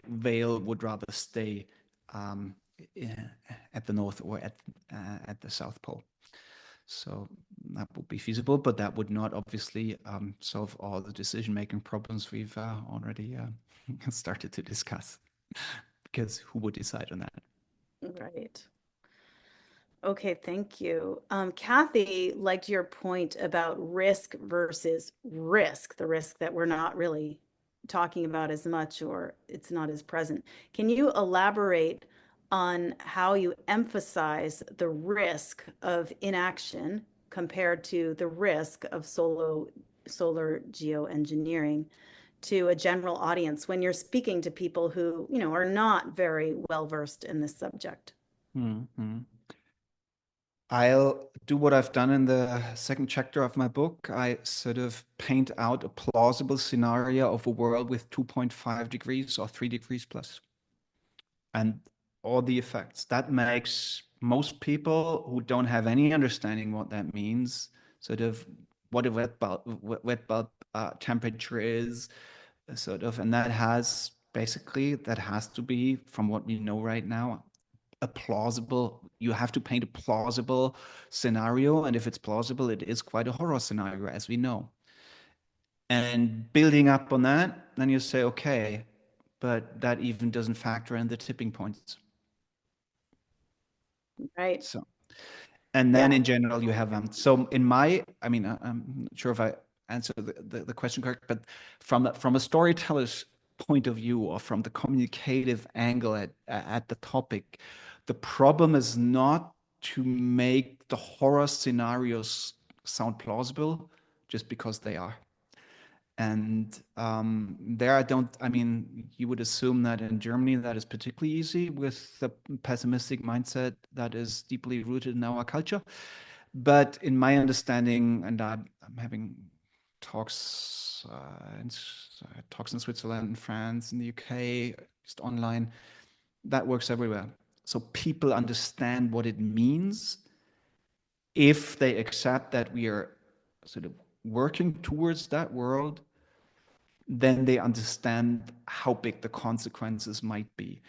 veil would rather stay um, at the north or at the south pole. So that would be feasible, but that would not obviously solve all the decision-making problems we've already started to discuss, because who would decide on that? Right. Okay, thank you. Kathy liked your point about risk versus risk, the risk that we're not really talking about as much or it's not as present. Can you elaborate on how you emphasize the risk of inaction compared to the risk of solar geoengineering to a general audience when you're speaking to people who, are not very well versed in this subject? Mm-hmm. I'll do what I've done in the second chapter of my book. I sort of paint out a plausible scenario of a world with 2.5 degrees or 3 degrees plus, and all the effects. That makes most people who don't have any understanding what that means, sort of what a wet bulb temperature is, sort of, and that has to be, from what we know right now, you have to paint a plausible scenario, and if it's plausible, it is quite a horror scenario, as we know. And building up on that, then you say, okay, but that even doesn't factor in the tipping points. Right. So, and then Yeah. in general, you have so in my, I'm not sure if I answered the question correct, but from a storyteller's point of view or from the communicative angle at the topic, the problem is not to make the horror scenarios sound plausible just because they are. And there you would assume that in Germany that is particularly easy with the pessimistic mindset that is deeply rooted in our culture. But in my understanding, and I'm having talks talks in Switzerland, in France, in the UK, just online, that works everywhere. So people understand what it means if they accept that we are sort of working towards that world, then they understand how big the consequences might be.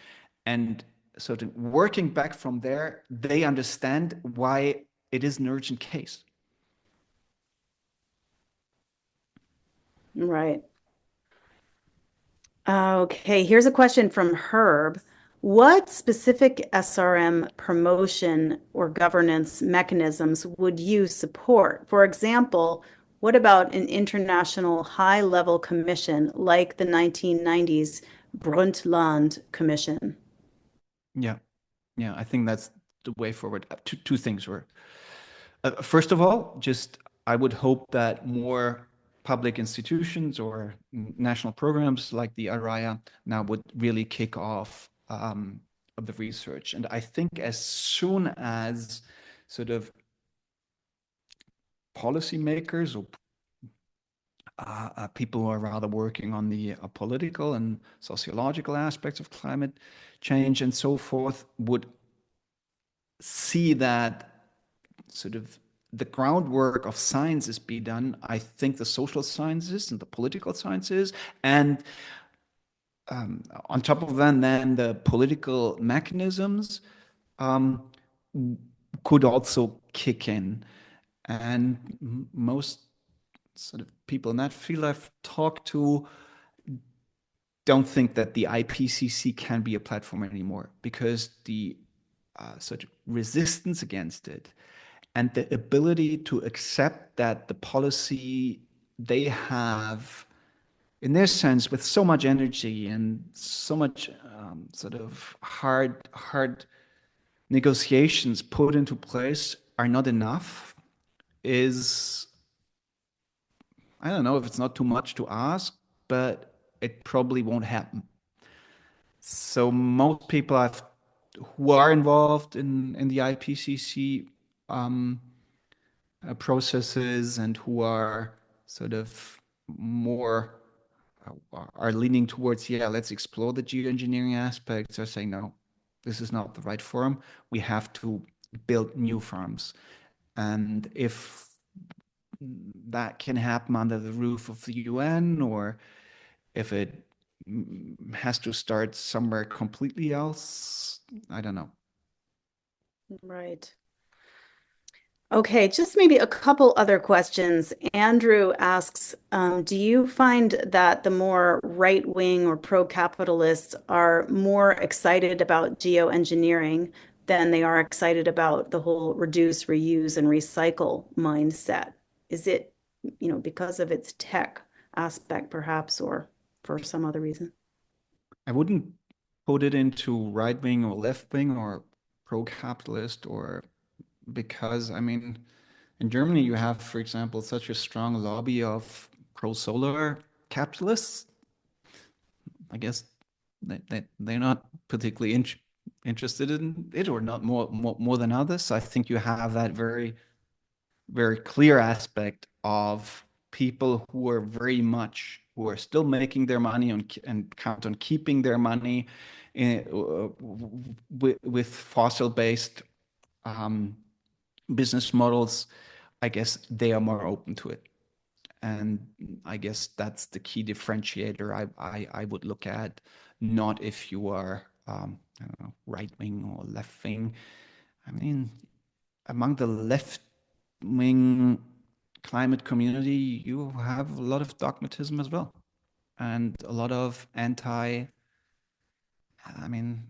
And so working back from there, they understand why it is an urgent case. Right. Okay, here's a question from Herb. What specific SRM promotion or governance mechanisms would you support? For example, what about an international high-level commission like the 1990s Brundtland Commission? Yeah, yeah, I think that's the way forward. Two things were. First of all, just I would hope that more public institutions or national programs like the ARIA now would really kick off the research. And I think as soon as sort of policymakers or people who are rather working on the political and sociological aspects of climate change and so forth would see that sort of the groundwork of science is being done, I think the social sciences and the political sciences, and on top of that, then the political mechanisms um, could also kick in. And most sort of people in that field I've talked to don't think that the IPCC can be a platform anymore because the sort of resistance against it and the ability to accept that the policy they have in this sense, with so much energy and so much sort of hard negotiations put into place are not enough is, I don't know if it's not too much to ask, but it probably won't happen. So most people who are involved in the IPCC um, processes and who are sort of more are leaning towards, yeah, let's explore the geoengineering aspects, are saying, no, this is not the right forum. We have to build new farms. And if that can happen under the roof of the UN, or if it has to start somewhere completely else, I don't know. Right. Okay, just maybe a couple other questions. Andrew asks, do you find that the more right-wing or pro-capitalists are more excited about geoengineering than they are excited about the whole reduce, reuse, and recycle mindset? Is it, because of its tech aspect, perhaps, or for some other reason? I wouldn't put it into right wing or left wing or pro-capitalist, or because, I mean, in Germany you have, for example, such a strong lobby of pro-solar capitalists. I guess they're not particularly interested in it, or not more than others. I think you have that very clear aspect of people who are still making their money and count on keeping their money with fossil-based business models. I guess they are more open to it. And I guess that's the key differentiator I would look at, not if you are I don't know, right wing or left wing. I mean, among the left wing climate community, you have a lot of dogmatism as well, and a lot of I mean,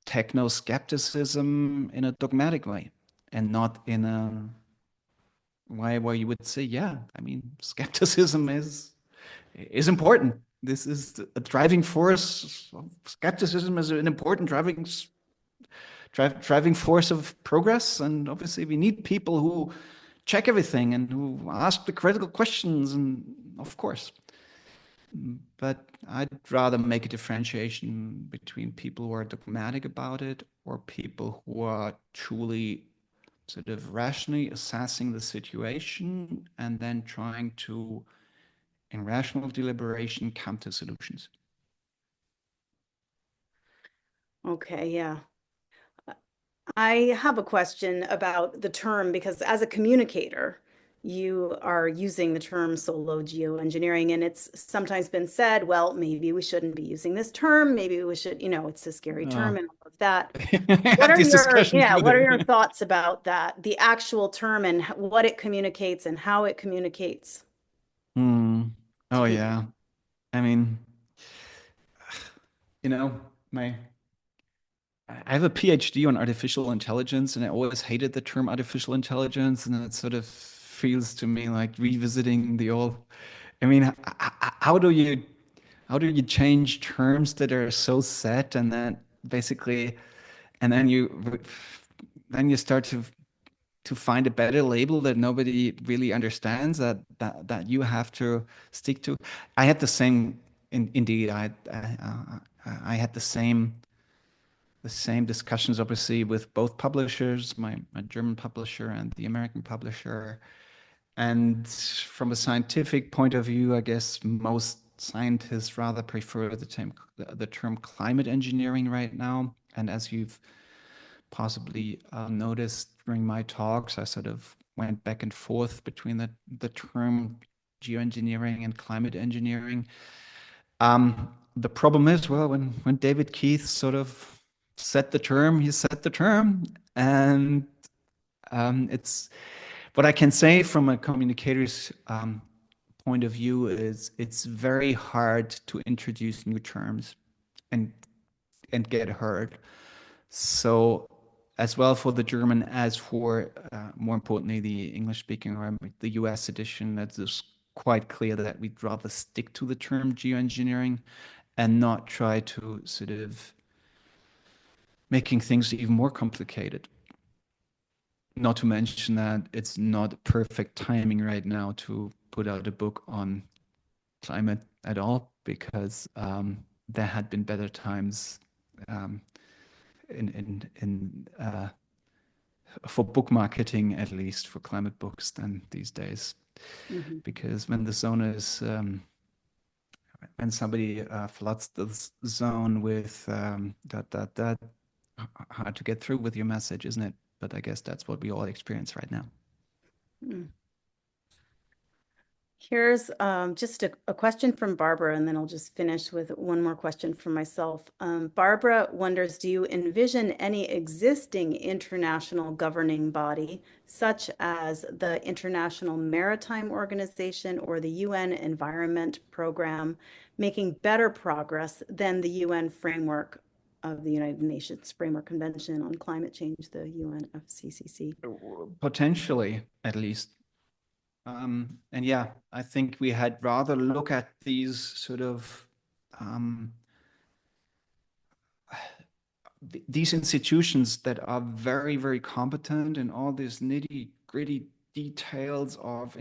techno skepticism in a dogmatic way, and not in a way where you would say, yeah, I mean, skepticism is important. This is a driving force. Skepticism is an important driving force of progress, and obviously we need people who check everything and who ask the critical questions, and of course. But I'd rather make a differentiation between people who are dogmatic about it or people who are truly sort of rationally assessing the situation and then trying to, in rational deliberation, come to solutions. Okay, yeah. I have a question about the term because as a communicator, you are using the term solo geoengineering, and it's sometimes been said, well, maybe we shouldn't be using this term. Maybe we should, it's a scary term and all of that. What Have are these discussions with what are your it. thoughts about that, the actual term and what it communicates and how it communicates to Oh people? yeah. I mean, you know, my I have a PhD on artificial intelligence, and I always hated the term artificial intelligence, and it sort of feels to me like revisiting the old. I mean, how do you change terms that are so set, and then basically, and then you start to find a better label that nobody really understands, that you have to stick to. I had the same, indeed, I had the same discussions, obviously, with both publishers, my German publisher and the American publisher. And from a scientific point of view, I guess most scientists rather prefer the term climate engineering right now. And as you've possibly noticed during my talks, I sort of went back and forth between the term geoengineering and climate engineering. The problem is, well, when David Keith sort of set the term, he set the term, and it's what I can say from a communicator's point of view is it's very hard to introduce new terms and get heard. So as well for the German as for more importantly the English speaking or the US edition, that is quite clear that we'd rather stick to the term geoengineering and not try to sort of making things even more complicated. Not to mention that it's not perfect timing right now to put out a book on climate at all, because there had been better times for book marketing, at least for climate books, than these days. Mm-hmm. Because when the zone is when somebody floods the zone with hard to get through with your message, isn't it? But I guess that's what we all experience right now. Mm. Here's just a question from Barbara, and then I'll just finish with one more question from myself. Barbara wonders, do you envision any existing international governing body, such as the International Maritime Organization or the UN Environment Program, making better progress than the UN framework of the United Nations Framework Convention on Climate Change, the UNFCCC? Potentially, at least. And yeah, I think we had rather look at these sort of these institutions that are very, very competent in all these nitty-gritty details of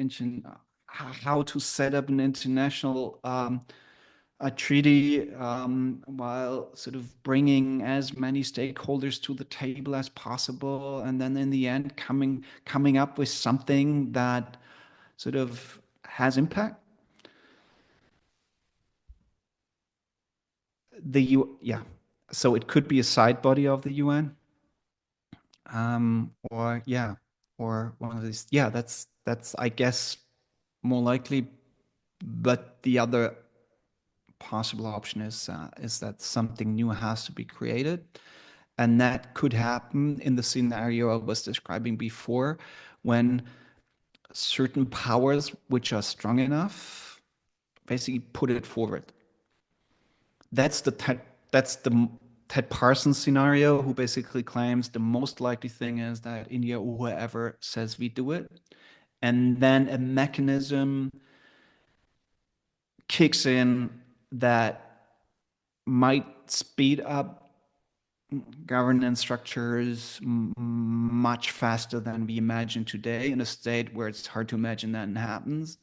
how to set up an international a treaty, while sort of bringing as many stakeholders to the table as possible, and then in the end coming up with something that sort of has impact. Yeah, so it could be a side body of the UN, or one of these. Yeah, that's I guess more likely. But the other possible option is that something new has to be created, and that could happen in the scenario I was describing before, when certain powers which are strong enough basically put it forward. That's the Ted Parsons scenario, who basically claims the most likely thing is that India or whoever says we do it, and then a mechanism kicks in that might speed up governance structures much faster than we imagine today, in a state where it's hard to imagine that happens.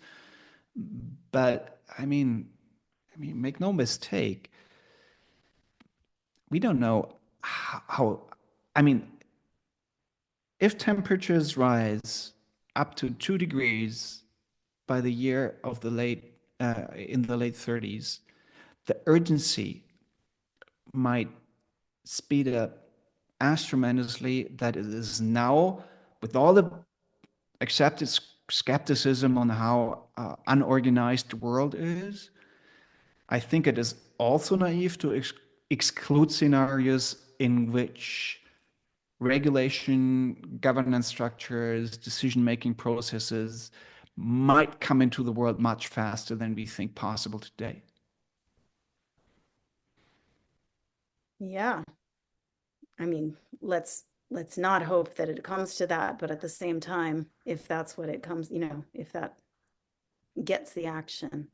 But I mean, make no mistake, we don't know how. I mean, if temperatures rise up to 2 degrees by the year of the in the late 30s, the urgency might speed up as tremendously that it is now, with all the accepted skepticism on how unorganized the world is. I think it is also naive to exclude scenarios in which regulation, governance structures, decision-making processes might come into the world much faster than we think possible today. Yeah. I mean, let's not hope that it comes to that, but at the same time, if that's what it comes, if that gets the action.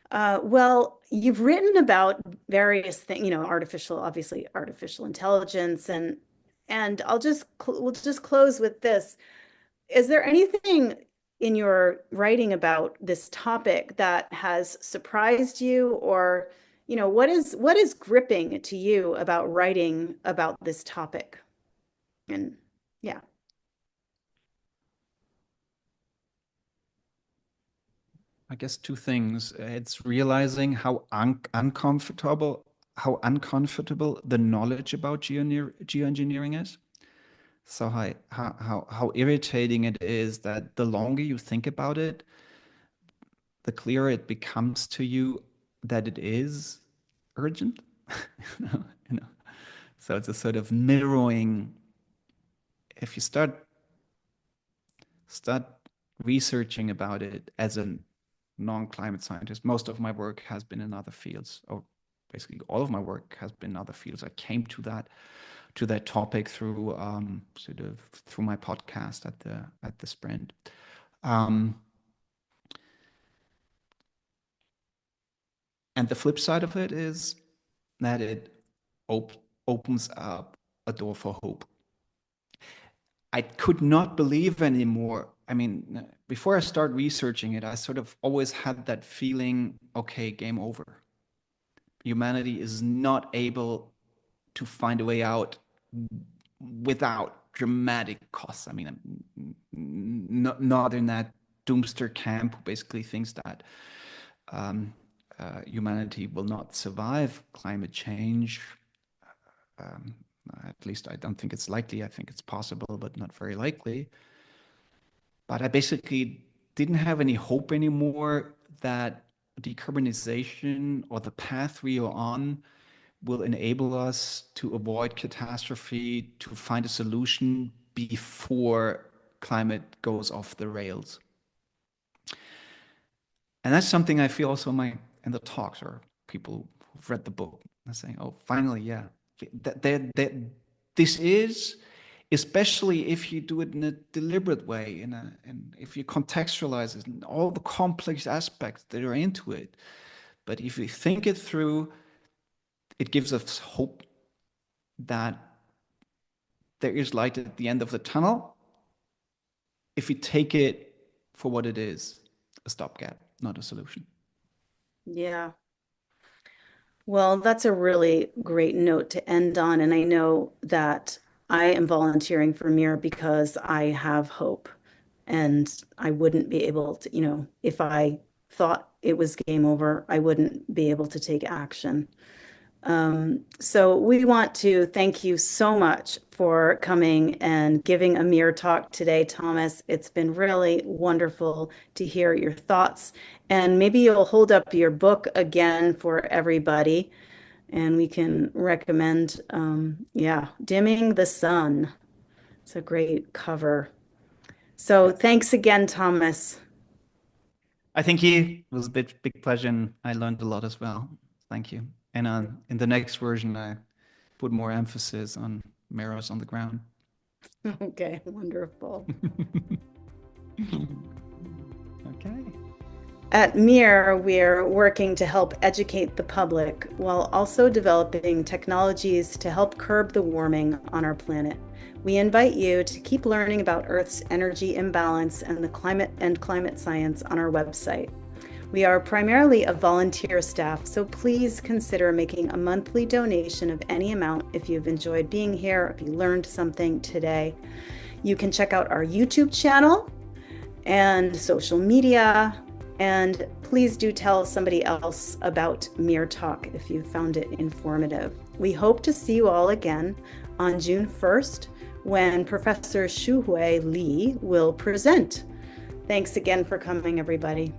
Well, you've written about various things, obviously artificial intelligence, and we'll just close with this. Is there anything in your writing about this topic that has surprised you, or what is gripping to you about writing about this topic? And yeah. I guess two things. It's realizing how uncomfortable the knowledge about geoengineering is. So how irritating it is that the longer you think about it, the clearer it becomes to you that it is urgent. you know. So it's a sort of mirroring. If you start researching about it as a non-climate scientist, most of my work has been in other fields, or basically all of my work has been in other fields. I came to that topic through through my podcast at the Sprint. And the flip side of it is that it opens up a door for hope. I could not believe anymore. I mean, before I started researching it, I sort of always had that feeling, okay, game over. Humanity is not able to find a way out without dramatic costs. I mean, not in that doomster camp who basically thinks that humanity will not survive climate change. At least I don't think it's likely. I think it's possible, but not very likely. But I basically didn't have any hope anymore that decarbonization or the path we are on will enable us to avoid catastrophe, to find a solution before climate goes off the rails. And that's something I feel also in the talks, or people who've read the book are saying, oh, finally, yeah. This is, especially if you do it in a deliberate way, and if you contextualize it and all the complex aspects that are into it. But if you think it through, it gives us hope that there is light at the end of the tunnel if we take it for what it is, a stopgap, not a solution. Yeah. Well, that's a really great note to end on. And I know that I am volunteering for MEER because I have hope. And I wouldn't be able to, if I thought it was game over, I wouldn't be able to take action. So we want to thank you so much for coming and giving a MEER talk today, Thomas. It's been really wonderful to hear your thoughts, and maybe you'll hold up your book again for everybody, and we can recommend, Dimming the Sun. It's a great cover. So thanks again, Thomas. I thank you. It was a big pleasure, and I learned a lot as well. Thank you. And in the next version, I put more emphasis on mirrors on the ground. Okay, wonderful. Okay. At MEER, we're working to help educate the public while also developing technologies to help curb the warming on our planet. We invite you to keep learning about Earth's energy imbalance and the climate science on our website. We are primarily a volunteer staff, so please consider making a monthly donation of any amount if you've enjoyed being here, if you learned something today. You can check out our YouTube channel and social media, and please do tell somebody else about MEERTALK if you found it informative. We hope to see you all again on June 1st when Professor Shuhui Li will present. Thanks again for coming, everybody.